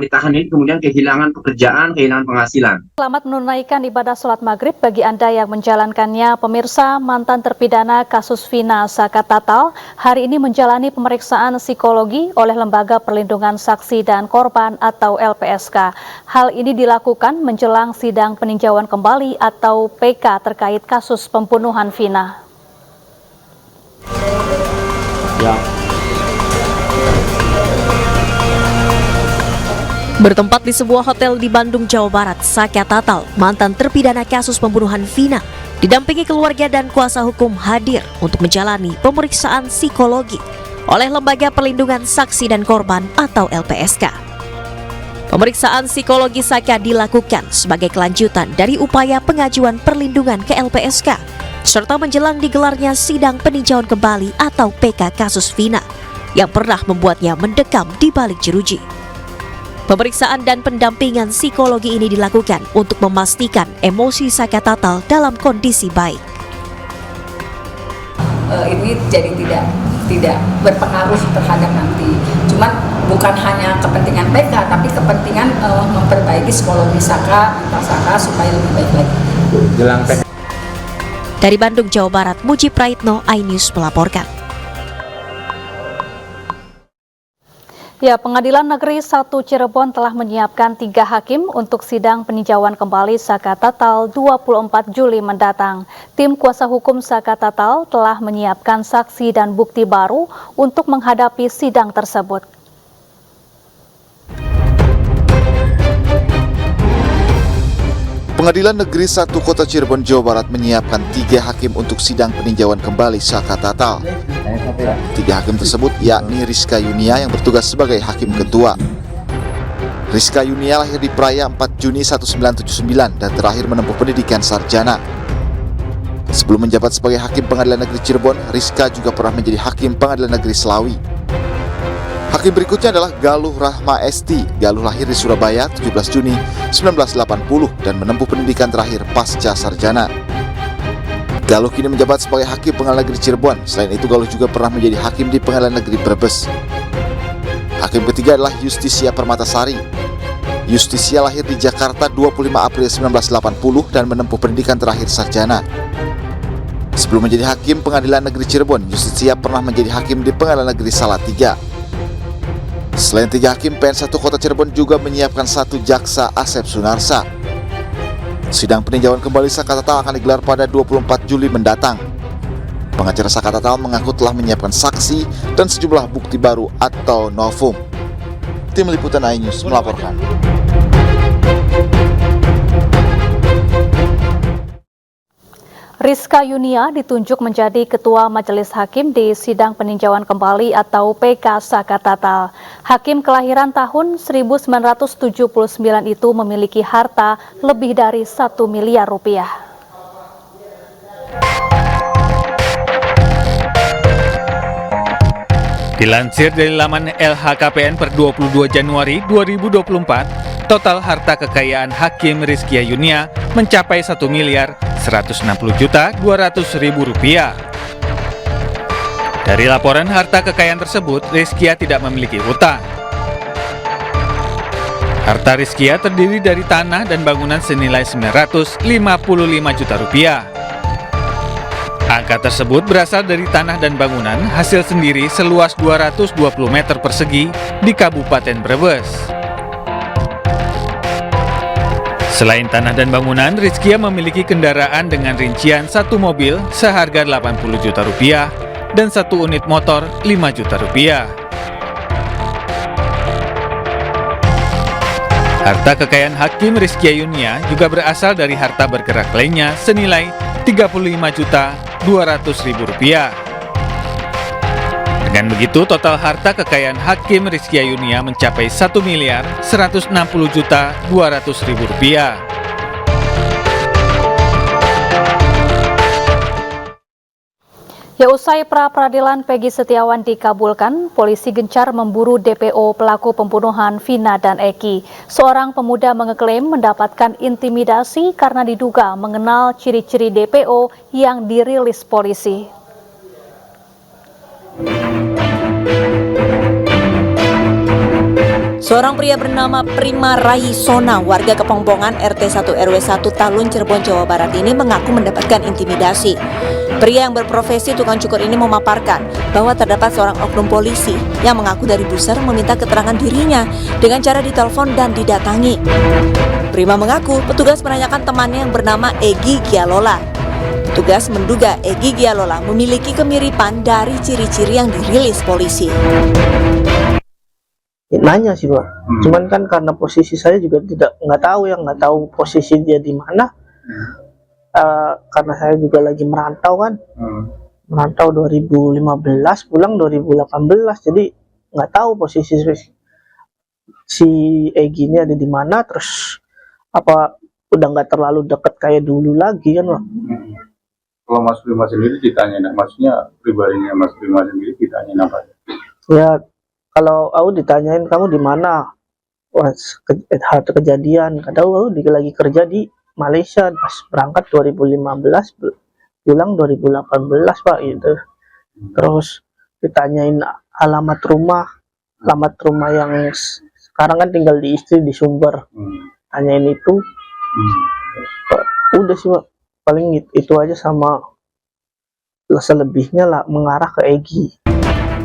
S15: ditahan ini kemudian kehilangan pekerjaan, kehilangan penghasilan.
S1: Selamat menunaikan ibadah sholat maghrib bagi Anda yang menjalankannya. Pemirsa, mantan terpidana kasus Vina Sakatatal hari ini menjalani pemeriksaan psikologi oleh Lembaga Perlindungan Saksi dan Korban atau LPSK. Hal ini dilakukan menjelang sidang peninjauan kembali atau PK terkait kasus pembunuhan Vina.
S15: Ya.
S14: Bertempat di sebuah hotel di Bandung, Jawa Barat, Sakatatal, mantan terpidana kasus pembunuhan Vina, didampingi keluarga dan kuasa hukum hadir untuk menjalani pemeriksaan psikologi oleh Lembaga Perlindungan Saksi dan Korban atau LPSK. Pemeriksaan psikologi Saka dilakukan sebagai kelanjutan dari upaya pengajuan perlindungan ke LPSK, serta menjelang digelarnya sidang peninjauan kembali atau PK kasus Vina yang pernah membuatnya mendekam di balik jeruji. Pemeriksaan dan pendampingan psikologi ini dilakukan untuk memastikan emosi Saka Tatal dalam kondisi baik.
S16: Ini jadi tidak berpengaruh terhadap nanti. Cuman bukan hanya kepentingan PK, tapi kepentingan memperbaiki psikologi Saka, mental Saka supaya lebih baik lagi.
S14: Dari Bandung, Jawa Barat, Muji Praitno, iNews melaporkan.
S1: Ya, Pengadilan Negeri 1 Cirebon telah menyiapkan 3 hakim untuk sidang peninjauan kembali Saka Tatal 24 Juli mendatang. Tim kuasa hukum Saka Tatal telah menyiapkan saksi dan bukti baru untuk menghadapi sidang tersebut.
S17: Pengadilan Negeri 1 Kota Cirebon, Jawa Barat menyiapkan 3 hakim untuk sidang peninjauan kembali Saka Tatal. 3 hakim tersebut yakni Rizka Yunia yang bertugas sebagai hakim ketua. Rizka Yunia lahir di Praia 4 Juni 1979 dan terakhir menempuh pendidikan sarjana. Sebelum menjabat sebagai hakim Pengadilan Negeri Cirebon, Rizka juga pernah menjadi hakim Pengadilan Negeri Selawi. Hakim berikutnya adalah Galuh Rahma Esti. Galuh lahir di Surabaya 17 Juni 1980 dan menempuh pendidikan terakhir pasca sarjana. Galuh kini menjabat sebagai hakim Pengadilan Negeri Cirebon. Selain itu, Galuh juga pernah menjadi hakim di Pengadilan Negeri Brebes. Hakim ketiga adalah Justisia Permatasari. Justisia lahir di Jakarta 25 April 1980 dan menempuh pendidikan terakhir sarjana. Sebelum menjadi hakim Pengadilan Negeri Cirebon, Justisia pernah menjadi hakim di Pengadilan Negeri Salatiga. Selain 3 hakim, PN 1 Kota Cirebon juga menyiapkan 1 jaksa Asep Sunarsa. Sidang peninjauan kembali Saka Tatal akan digelar pada 24 Juli mendatang. Pengacara Saka Tatal mengaku telah menyiapkan saksi dan sejumlah bukti baru atau novum. Tim Liputan iNews melaporkan.
S1: Rizka Yunia ditunjuk menjadi Ketua Majelis Hakim di Sidang Peninjauan Kembali atau PK Saka Tatal. Hakim kelahiran tahun 1979 itu memiliki harta lebih dari 1 miliar rupiah.
S18: Dilansir dari laman LHKPN per 22 Januari 2024, total harta kekayaan Hakim Rizkia Yunia mencapai 1.160.200.000 rupiah. Dari laporan harta kekayaan tersebut, Rizkia tidak memiliki utang. Harta Rizkia terdiri dari tanah dan bangunan senilai 955 juta rupiah. Angka tersebut berasal dari tanah dan bangunan hasil sendiri seluas 220 meter persegi di Kabupaten Brebes. Selain tanah dan bangunan, Rizkia memiliki kendaraan dengan rincian 1 mobil seharga 80 juta rupiah dan 1 unit motor 5 juta rupiah. Harta kekayaan Hakim Rizkia Yunia juga berasal dari harta bergerak lainnya senilai 35.200.000 rupiah. Dengan begitu, total harta kekayaan Hakim Rizkia Yunia mencapai 1.160.200.000 rupiah.
S1: Ya, usai pra-peradilan Peggy Setiawan dikabulkan, polisi gencar memburu DPO pelaku pembunuhan Vina dan Eki. Seorang pemuda mengeklaim mendapatkan intimidasi karena diduga mengenal ciri-ciri DPO yang dirilis polisi.
S19: Seorang pria bernama Prima Raisona, warga Kepongpongan RT 1 RW 1 Talun, Cirebon, Jawa Barat ini mengaku mendapatkan intimidasi. Pria yang berprofesi tukang cukur ini memaparkan bahwa terdapat seorang oknum polisi yang mengaku dari Buser meminta keterangan dirinya dengan cara ditelepon dan didatangi. Prima mengaku petugas menanyakan temannya yang bernama Egi Gialola. Petugas menduga Egi Gialola memiliki kemiripan dari ciri-ciri yang dirilis polisi.
S20: Nanya sih Pak, cuman kan karena posisi saya juga nggak tahu posisi dia di mana, karena saya juga lagi merantau kan, merantau 2015 pulang 2018, jadi nggak tahu posisi si Egy ini ada di mana, terus apa udah nggak terlalu deket kayak dulu lagi kan, Pak.
S11: Kalau Mas Prima sendiri ditanya, maksudnya pribadinya Mas Prima sendiri ditanya apa?
S20: Ya kalau aku ditanyain kamu di mana, wah kejadian, kadang aku lagi kerja di Malaysia, pas berangkat 2015 pulang 2018 Pak gitu. Terus ditanyain alamat rumah yang sekarang kan tinggal di istri di Sumber, tanyain itu. Udah sih Pak, paling itu aja, sama selebihnya lah mengarah ke Egy.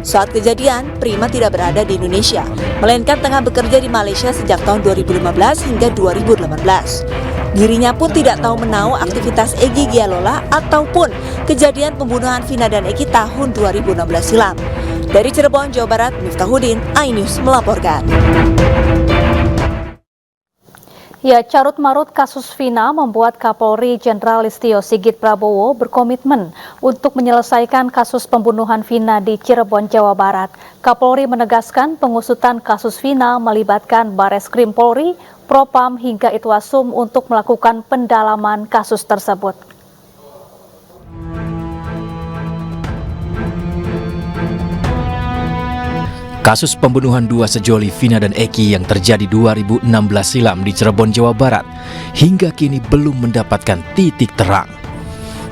S19: Saat kejadian, Prima tidak berada di Indonesia, melainkan tengah bekerja di Malaysia sejak tahun 2015 hingga 2018. Dirinya pun tidak tahu menahu aktivitas Egy Gialola ataupun kejadian pembunuhan Vina dan Eki tahun 2016 silam. Dari Cirebon, Jawa Barat, Miftahudin, iNews melaporkan.
S1: Ya, carut-marut kasus Vina membuat Kapolri Jenderal Listio Sigit Prabowo berkomitmen untuk menyelesaikan kasus pembunuhan Vina di Cirebon, Jawa Barat. Kapolri menegaskan pengusutan kasus Vina melibatkan Bareskrim Polri, Propam hingga Itwasum untuk melakukan pendalaman kasus tersebut.
S5: Kasus pembunuhan dua sejoli Vina dan Eki yang terjadi 2016 silam di Cirebon, Jawa Barat hingga kini belum mendapatkan titik terang.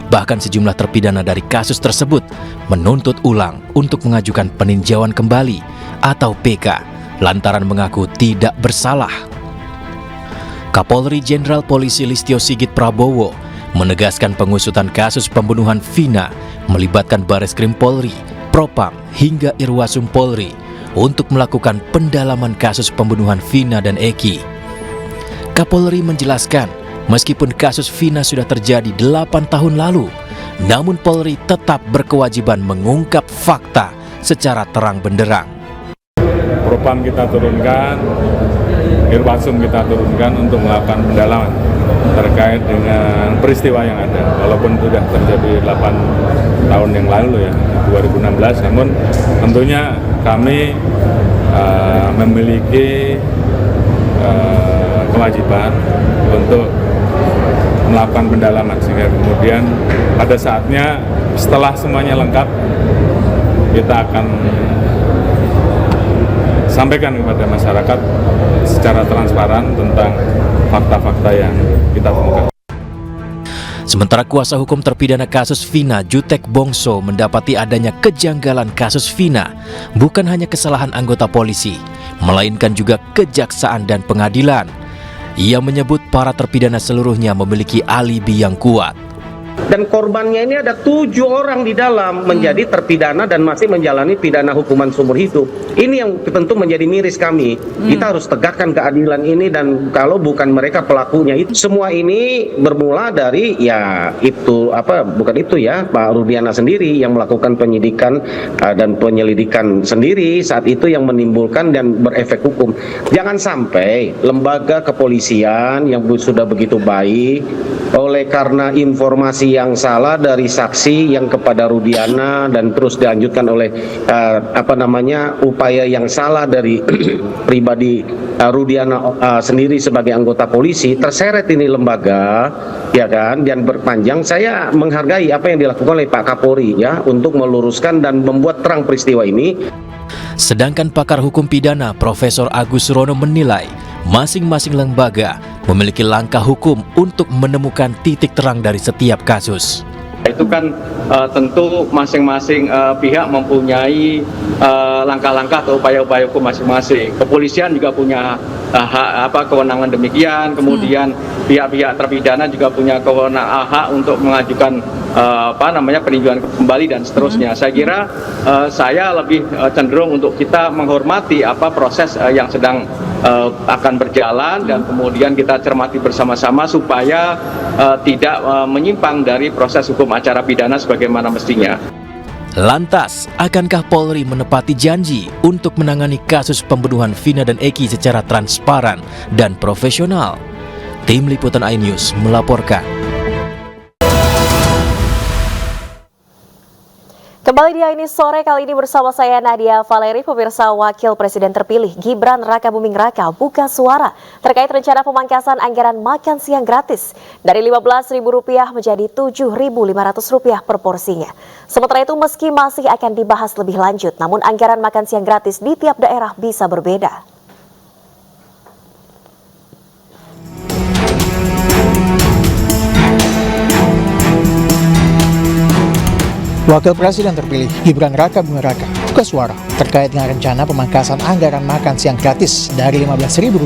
S5: Bahkan sejumlah terpidana dari kasus tersebut menuntut ulang untuk mengajukan peninjauan kembali atau PK lantaran mengaku tidak bersalah. Kapolri Jenderal Polisi Listio Sigit Prabowo menegaskan pengusutan kasus pembunuhan Vina melibatkan Bareskrim Polri, Propam hingga Irwasum Polri untuk melakukan pendalaman kasus pembunuhan Vina dan Eki. Kapolri menjelaskan, meskipun kasus Vina sudah terjadi 8 tahun lalu, namun Polri tetap berkewajiban mengungkap fakta secara terang benderang.
S11: Propam kita turunkan, Irwasum kita turunkan untuk melakukan pendalaman terkait dengan peristiwa yang ada. Walaupun sudah terjadi 8 tahun yang lalu ya, 2016, namun tentunya kami memiliki kewajiban untuk melakukan pendalaman sehingga kemudian pada saatnya setelah semuanya lengkap kita akan sampaikan kepada masyarakat secara transparan tentang fakta-fakta yang kita temukan.
S5: Sementara kuasa hukum terpidana kasus Vina, Jutek Bongso, mendapati adanya kejanggalan kasus Vina bukan hanya kesalahan anggota polisi, melainkan juga kejaksaan dan pengadilan. Ia menyebut para terpidana seluruhnya memiliki alibi yang kuat.
S21: Dan korbannya ini ada 7 orang di dalam menjadi terpidana dan masih menjalani pidana hukuman seumur hidup. Ini yang tentu menjadi miris kami. Kita harus tegakkan keadilan ini, dan kalau bukan mereka pelakunya itu. Semua ini bermula dari Pak Rudiana sendiri yang melakukan penyidikan dan penyelidikan sendiri saat itu yang menimbulkan dan berefek hukum. Jangan sampai lembaga kepolisian yang sudah begitu baik oleh karena informasi yang salah dari saksi yang kepada Rudiana dan terus dilanjutkan oleh upaya yang salah dari pribadi Rudiana sendiri sebagai anggota polisi, terseret ini lembaga, ya kan, dan berpanjang. Saya menghargai apa yang dilakukan oleh Pak Kapolri ya untuk meluruskan dan membuat terang peristiwa ini.
S5: Sedangkan pakar hukum pidana Profesor Agus Surono menilai masing-masing lembaga memiliki langkah hukum untuk menemukan titik terang dari setiap kasus.
S22: Itu kan tentu masing-masing pihak mempunyai langkah-langkah atau upaya-upaya hukum masing-masing. Kepolisian juga punya kewenangan demikian, kemudian pihak-pihak terpidana juga punya kewenangan hak untuk mengajukan peninjauan kembali dan seterusnya. Saya kira saya lebih cenderung untuk kita menghormati proses yang sedang akan berjalan dan kemudian kita cermati bersama-sama supaya tidak menyimpang dari proses hukum acara pidana sebagaimana mestinya.
S5: Lantas, akankah Polri menepati janji untuk menangani kasus pembunuhan Vina dan Eki secara transparan dan profesional? Tim Liputan iNews melaporkan.
S2: Kembali di Ini Sore, kali ini bersama saya Nadia Valeri. Pemirsa, Wakil Presiden terpilih Gibran Rakabuming Raka buka suara terkait rencana pemangkasan anggaran makan siang gratis dari Rp15.000 menjadi Rp7.500 per porsinya. Sementara itu, meski masih akan dibahas lebih lanjut, namun anggaran makan siang gratis di tiap daerah bisa berbeda.
S3: Wakil Presiden terpilih Gibran Rakabuming Raka buka suara terkait dengan rencana pemangkasan anggaran makan siang gratis dari Rp15.000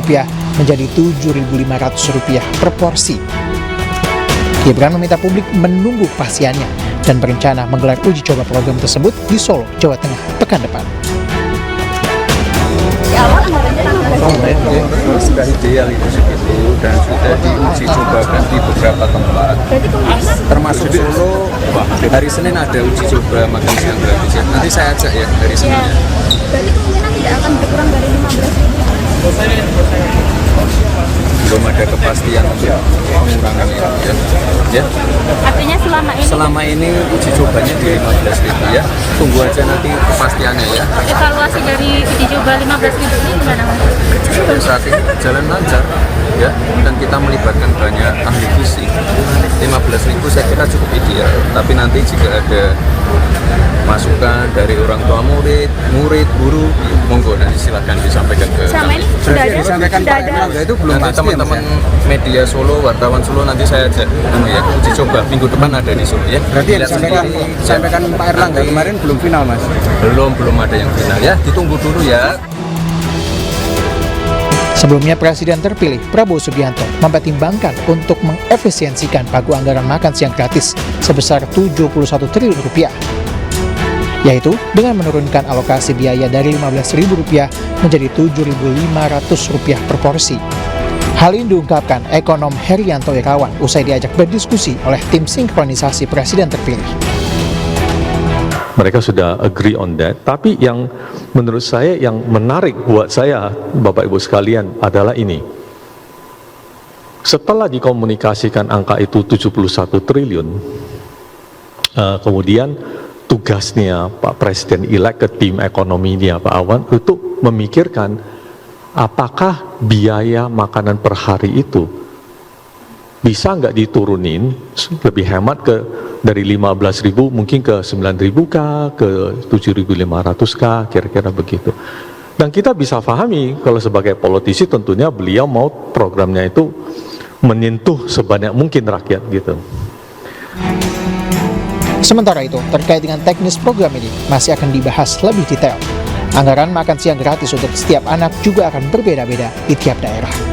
S3: menjadi Rp7.500 per porsi. Gibran meminta publik menunggu kepastiannya dan berencana menggelar uji coba program tersebut di Solo, Jawa Tengah pekan depan.
S23: Sudah ideal itu segitu dan sudah diuji cobakan di beberapa tempat, termasuk Solo. Hari Senin ada uji coba makan siang gratis ya. Nanti saya ajak ya hari Senin.
S24: Berarti kemungkinan tidak akan berkurang dari 15.000.
S23: Belum ada kepastian untuk pengurangan itu ya.
S24: Artinya selama ini
S23: uji cobanya di 15.000 ya. Tunggu aja nanti kepastiannya ya.
S24: Evaluasi dari uji coba 15.000 ini gimana, Mas?
S23: Dan saat ini berjalan lancar ya, dan kita melibatkan banyak ahli gizi. 15.000 saya kira cukup ideal, tapi nanti jika ada masukan dari orang tua murid, guru, monggo nanti silakan disampaikan ke kami.
S24: Sudah ada.
S23: Itu belum nanti teman-teman media Solo, wartawan Solo nanti saya ajak ya uji coba minggu depan ada di Solo ya.
S21: Berarti yang disampaikan Pak Erlangga kemarin belum final, Mas?
S23: Belum ada yang final ya, ditunggu dulu ya.
S3: Sebelumnya, Presiden terpilih Prabowo Subianto mempertimbangkan untuk mengefisiensikan pagu anggaran makan siang gratis sebesar Rp71 triliun, yaitu dengan menurunkan alokasi biaya dari Rp15.000 menjadi Rp7.500 per porsi. Hal ini diungkapkan ekonom Herianto Irawan usai diajak berdiskusi oleh tim sinkronisasi Presiden terpilih.
S25: Mereka sudah agree on that, tapi yang menurut saya yang menarik buat saya, Bapak Ibu sekalian, adalah ini. Setelah dikomunikasikan angka itu 71 triliun, kemudian tugasnya Pak Presiden-elek ke tim ekonominya Pak Awan untuk memikirkan apakah biaya makanan per hari itu bisa nggak diturunin lebih hemat dari 15.000 mungkin ke 9.000 kah, ke 7.500 kah, kira-kira begitu. Dan kita bisa pahami kalau sebagai politisi tentunya beliau mau programnya itu menyentuh sebanyak mungkin rakyat gitu.
S3: Sementara itu, terkait dengan teknis program ini masih akan dibahas lebih detail. Anggaran makan siang gratis untuk setiap anak juga akan berbeda-beda di tiap daerah.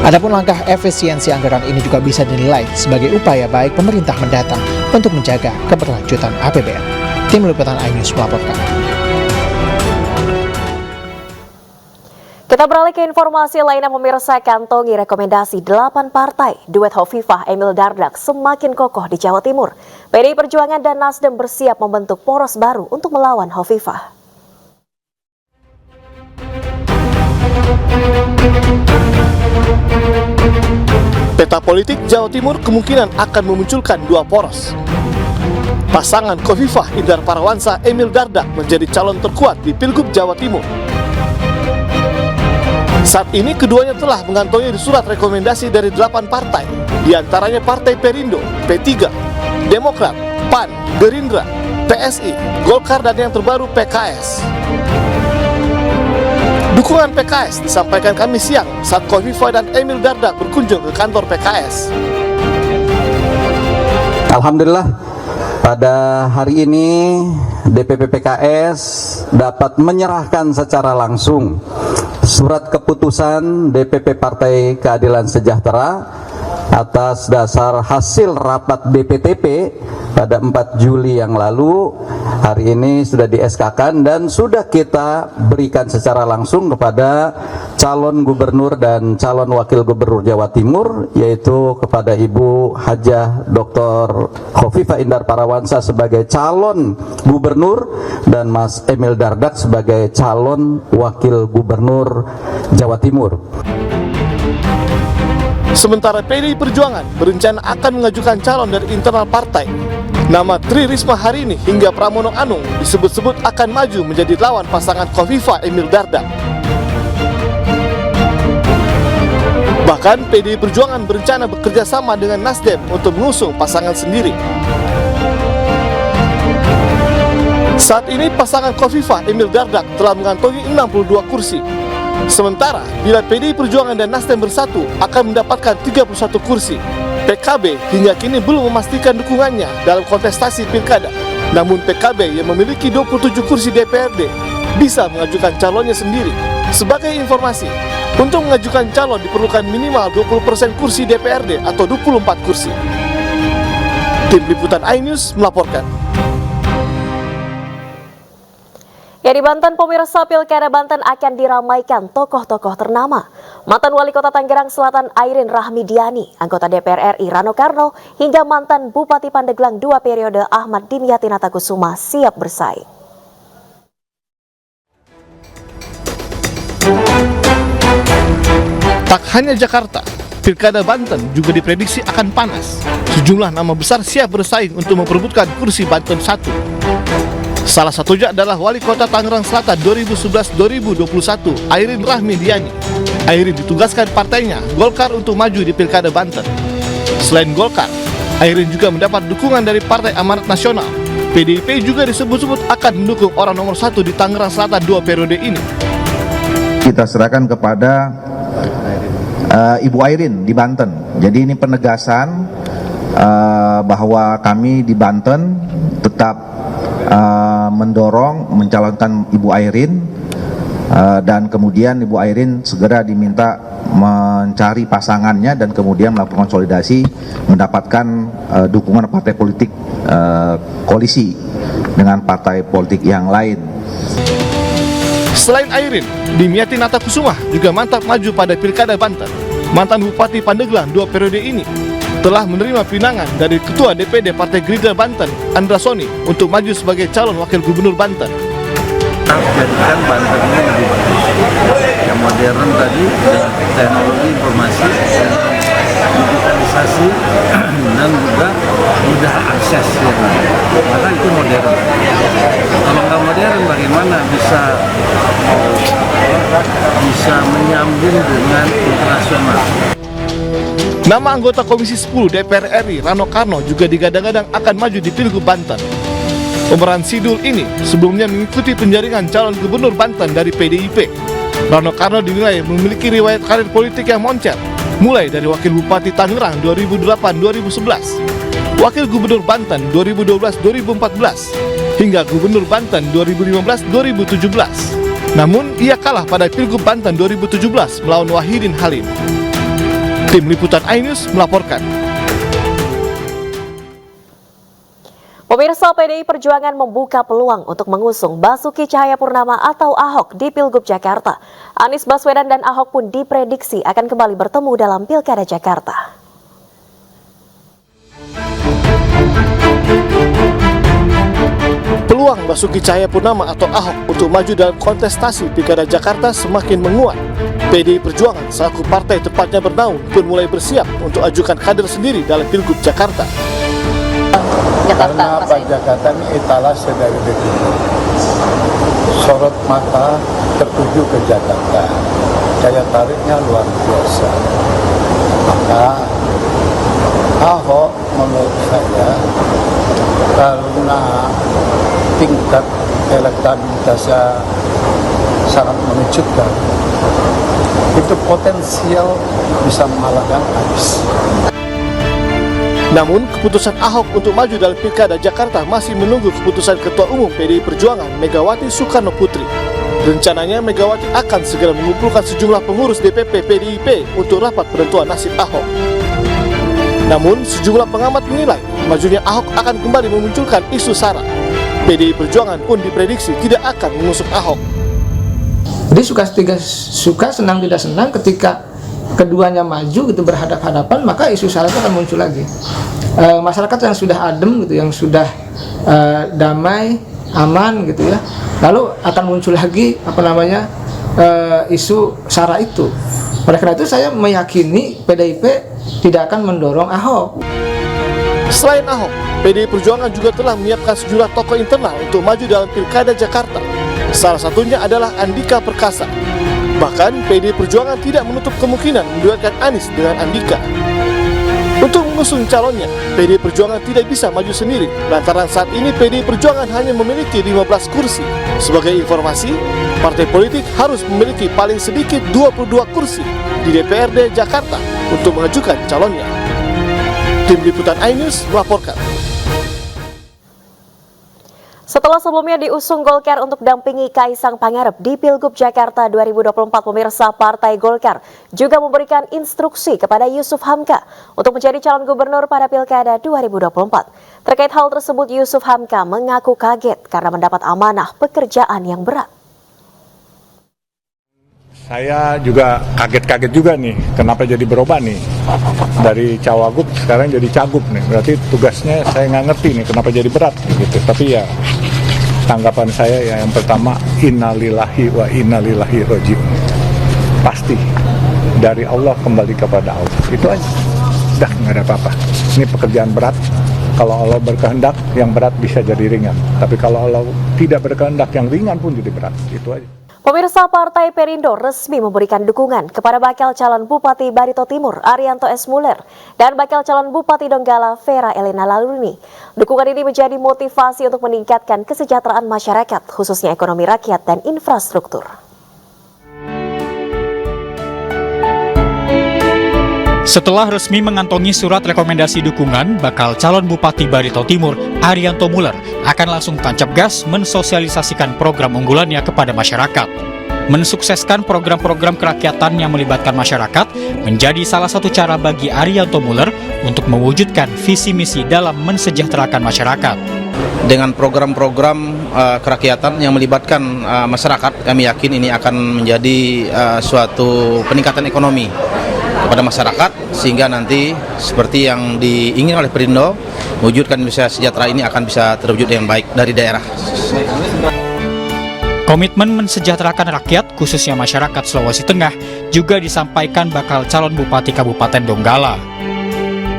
S3: Adapun langkah efisiensi anggaran ini juga bisa dinilai sebagai upaya baik pemerintah mendatang untuk menjaga keberlanjutan APBN. Tim Liputan iNews melaporkan.
S2: Kita beralih ke informasi lainnya, pemirsa. Kantongi rekomendasi 8 partai, duet Hovifah Emil Dardak semakin kokoh di Jawa Timur. PDI Perjuangan dan Nasdem bersiap membentuk poros baru untuk melawan Hovifah.
S26: Peta politik Jawa Timur kemungkinan akan memunculkan dua poros. Pasangan Khofifah Indar Parawansa Emil Dardak menjadi calon terkuat di Pilgub Jawa Timur. Saat ini keduanya telah mengantongi surat rekomendasi dari 8 partai, diantaranya Partai Perindo, P3, Demokrat, PAN, Gerindra, PSI, Golkar, dan yang terbaru PKS. Dukungan PKS disampaikan Kamis siang saat Khofifah dan Emil Dardak berkunjung ke kantor PKS.
S27: Alhamdulillah, pada hari ini DPP PKS dapat menyerahkan secara langsung surat keputusan DPP Partai Keadilan Sejahtera atas dasar hasil rapat BPTP pada 4 Juli yang lalu. Hari ini sudah di-SK-kan dan sudah kita berikan secara langsung kepada calon gubernur dan calon wakil gubernur Jawa Timur, yaitu kepada Ibu Hajah Dr. Khofifah Indar Parawansa sebagai calon gubernur dan Mas Emil Dardak sebagai calon wakil gubernur Jawa Timur.
S26: Sementara PDI Perjuangan berencana akan mengajukan calon dari internal partai. Nama Tri Risma hari ini hingga Pramono Anung disebut-sebut akan maju menjadi lawan pasangan Khofifah Emil Dardak. Bahkan PDI Perjuangan berencana bekerja sama dengan Nasdem untuk mengusung pasangan sendiri. Saat ini pasangan Khofifah Emil Dardak telah mengantongi 62 kursi. Sementara bila PDI Perjuangan dan Nasdem bersatu akan mendapatkan 31 kursi. PKB hingga kini belum memastikan dukungannya dalam kontestasi pilkada. Namun PKB yang memiliki 27 kursi DPRD bisa mengajukan calonnya sendiri. Sebagai informasi, untuk mengajukan calon diperlukan minimal 20% kursi DPRD atau 24 kursi. Tim Liputan iNews melaporkan.
S2: Ya, di Banten, pemirsa, Pilkada Banten akan diramaikan tokoh-tokoh ternama. Mantan Wali Kota Tangerang Selatan Airin Rahmidiani, anggota DPR RI Rano Karno, hingga mantan Bupati Pandeglang 2 periode Ahmad Dimyati Natakusuma siap bersaing.
S26: Tak hanya Jakarta, Pilkada Banten juga diprediksi akan panas. Sejumlah nama besar siap bersaing untuk memperebutkan kursi Banten 1. Salah satunya adalah Wali Kota Tangerang Selatan 2011-2021, Airin Rahmidiani. Airin ditugaskan partainya, Golkar, untuk maju di Pilkada Banten. Selain Golkar, Airin juga mendapat dukungan dari Partai Amanat Nasional. PDIP juga disebut-sebut akan mendukung orang nomor 1 di Tangerang Selatan 2 periode ini.
S4: Kita serahkan kepada Ibu Airin di Banten. Jadi ini penegasan bahwa kami di Banten tetap mendorong mencalonkan Ibu Airin, dan kemudian Ibu Airin segera diminta mencari pasangannya dan kemudian melakukan konsolidasi mendapatkan dukungan partai politik koalisi dengan partai politik yang lain.
S26: Selain Airin, Dimyati Natakusuma juga mantap maju pada Pilkada Banten. Mantan Bupati Pandeglang 2 periode ini telah menerima pinangan dari Ketua DPD Partai Gerindra Banten, Andra Soni, untuk maju sebagai calon wakil gubernur Banten.
S6: Jadikan Banten ini lebih bagus, yang modern tadi, teknologi informasi, digitalisasi, dan juga mudah akses, ya. Maka itu modern. Kalau nggak modern, bagaimana bisa menyambung dengan internasional?
S26: Nama anggota Komisi 10 DPR RI Rano Karno juga digadang-gadang akan maju di Pilgub Banten. Pemeran Sidul ini sebelumnya mengikuti penjaringan calon gubernur Banten dari PDIP. Rano Karno dinilai memiliki riwayat karir politik yang moncer, mulai dari Wakil Bupati Tangerang 2008-2011, Wakil Gubernur Banten 2012-2014, hingga Gubernur Banten 2015-2017. Namun, ia kalah pada Pilgub Banten 2017 melawan Wahidin Halim. Tim Liputan iNews melaporkan.
S2: Pemirsa, PDI Perjuangan membuka peluang untuk mengusung Basuki Cahayapurnama atau Ahok di Pilgub Jakarta. Anies Baswedan dan Ahok pun diprediksi akan kembali bertemu dalam Pilkada Jakarta.
S26: Peluang Basuki Cahayapurnama atau Ahok untuk maju dalam kontestasi Pilkada Jakarta semakin menguat. PDI Perjuangan selaku partai tempatnya bernaung pun mulai bersiap untuk ajukan kader sendiri dalam Pilgub Jakarta.
S7: Karena Pak Jakarta ini etalase dari DPR. Sorot mata tertuju ke Jakarta. Daya tariknya luar biasa. Maka Ahok menurut saya karena tingkat elektabilitasnya sangat mengejutkan, itu potensial bisa mengalahkan Anies.
S26: Namun, keputusan Ahok untuk maju dalam Pilkada Jakarta masih menunggu keputusan Ketua Umum PDI Perjuangan Megawati Soekarno Putri. Rencananya Megawati akan segera mengumpulkan sejumlah pengurus DPP PDIP untuk rapat penentuan nasib Ahok. Namun, sejumlah pengamat menilai majunya Ahok akan kembali memunculkan isu SARA. PDI Perjuangan pun diprediksi tidak akan mengusung Ahok.
S8: Jadi suka senang tidak senang ketika keduanya maju gitu berhadap-hadapan, maka isu SARA itu akan muncul lagi. Masyarakat yang sudah adem gitu, yang sudah damai, aman gitu ya, lalu akan muncul lagi isu SARA itu. Oleh karena itu saya meyakini PDIP tidak akan mendorong Ahok.
S26: Selain Ahok, PDI Perjuangan juga telah menyiapkan sejumlah tokoh internal untuk maju dalam Pilkada Jakarta. Salah satunya adalah Andika Perkasa. Bahkan PDI Perjuangan tidak menutup kemungkinan menduetkan Anies dengan Andika. Untuk mengusung calonnya, PDI Perjuangan tidak bisa maju sendiri, lantaran saat ini PDI Perjuangan hanya memiliki 15 kursi. Sebagai informasi, partai politik harus memiliki paling sedikit 22 kursi di DPRD Jakarta untuk mengajukan calonnya. Tim Liputan iNews melaporkan.
S2: Setelah sebelumnya diusung Golkar untuk dampingi Kaisang Pangarep di Pilgub Jakarta 2024, pemirsa Partai Golkar juga memberikan instruksi kepada Yusuf Hamka untuk menjadi calon gubernur pada Pilkada 2024. Terkait hal tersebut, Yusuf Hamka mengaku kaget karena mendapat amanah pekerjaan yang berat.
S25: Saya juga kaget-kaget juga nih, kenapa jadi berubah nih. Dari Cawagup sekarang jadi Cagup nih, berarti tugasnya saya nggak ngerti nih kenapa jadi berat gitu. Tapi ya tanggapan saya ya yang pertama, innalillahi wa innalillahi raji'un. Pasti dari Allah kembali kepada Allah, itu aja. Udah nggak ada apa-apa. Ini pekerjaan berat. Kalau Allah berkehendak, yang berat bisa jadi ringan. Tapi kalau Allah tidak berkehendak, yang ringan pun jadi berat. Itu aja.
S2: Pemirsa, Partai Perindo resmi memberikan dukungan kepada bakal calon Bupati Barito Timur Arianto S. Muller dan bakal calon Bupati Donggala Vera Elena Laluni. Dukungan ini menjadi motivasi untuk meningkatkan kesejahteraan masyarakat, khususnya ekonomi rakyat dan infrastruktur.
S18: Setelah resmi mengantongi surat rekomendasi dukungan, bakal calon Bupati Barito Timur Arianto Muller akan langsung tancap gas mensosialisasikan program unggulannya kepada masyarakat. Mensukseskan program-program kerakyatan yang melibatkan masyarakat menjadi salah satu cara bagi Arianto Muller untuk mewujudkan visi misi dalam mensejahterakan masyarakat.
S9: Dengan program-program kerakyatan yang melibatkan masyarakat, kami yakin ini akan menjadi suatu peningkatan ekonomi kepada masyarakat, sehingga nanti seperti yang diinginkan oleh Perindo, mewujudkan Indonesia sejahtera ini akan bisa terwujud dengan baik dari daerah.
S18: Komitmen mensejahterakan rakyat, khususnya masyarakat Sulawesi Tengah, juga disampaikan bakal calon Bupati Kabupaten Donggala.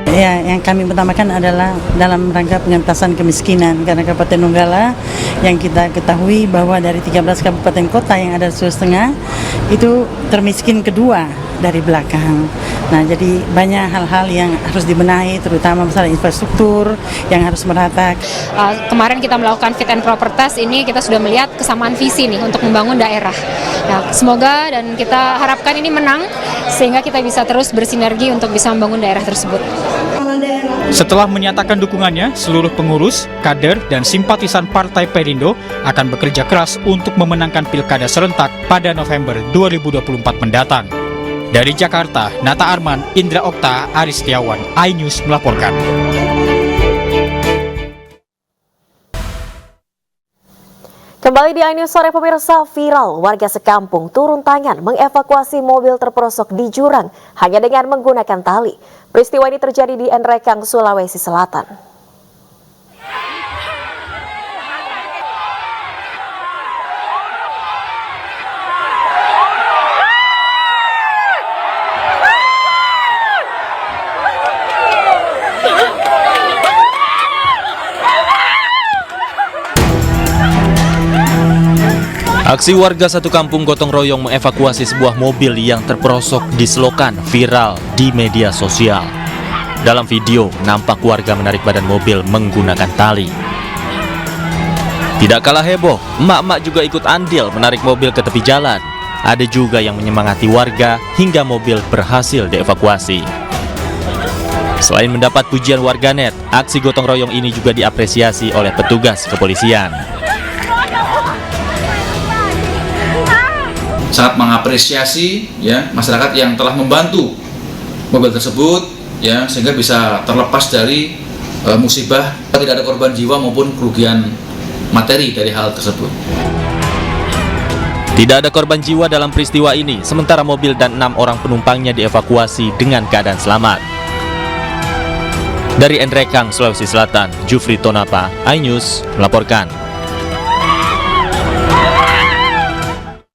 S10: Ya, yang kami utamakan adalah dalam rangka pengentasan kemiskinan, karena Kabupaten Donggala yang kita ketahui bahwa dari 13 kabupaten kota yang ada di Sulawesi Tengah itu termiskin kedua dari belakang. Nah, jadi banyak hal-hal yang harus dibenahi, terutama masalah infrastruktur yang harus merata.
S24: Kemarin kita melakukan fit and proper test, ini kita sudah melihat kesamaan visi nih untuk membangun daerah. Nah, semoga dan kita harapkan ini menang sehingga kita bisa terus bersinergi untuk bisa membangun daerah tersebut.
S18: Setelah menyatakan dukungannya, seluruh pengurus, kader, dan simpatisan Partai Perindo akan bekerja keras untuk memenangkan Pilkada serentak pada November 2024 mendatang. Dari Jakarta, Nata Arman, Indra Okta, Aris Setiawan, iNews melaporkan.
S2: Kembali di iNews sore, pemirsa, viral warga sekampung turun tangan mengevakuasi mobil terperosok di jurang hanya dengan menggunakan tali. Peristiwa ini terjadi di Nrekang, Sulawesi Selatan.
S5: Aksi warga satu kampung gotong royong mengevakuasi sebuah mobil yang terperosok di selokan viral di media sosial. Dalam video, nampak warga menarik badan mobil menggunakan tali. Tidak kalah heboh, emak-emak juga ikut andil menarik mobil ke tepi jalan. Ada juga yang menyemangati warga hingga mobil berhasil dievakuasi. Selain mendapat pujian warganet, aksi gotong royong ini juga diapresiasi oleh petugas kepolisian.
S12: Sangat mengapresiasi ya masyarakat yang telah membantu mobil tersebut ya, sehingga bisa terlepas dari musibah, tidak ada korban jiwa maupun kerugian materi dari hal tersebut.
S5: Tidak ada korban jiwa dalam peristiwa ini, sementara mobil dan 6 orang penumpangnya dievakuasi dengan keadaan selamat. Dari Endrekang, Sulawesi Selatan, Jufri Tonapa, iNews melaporkan.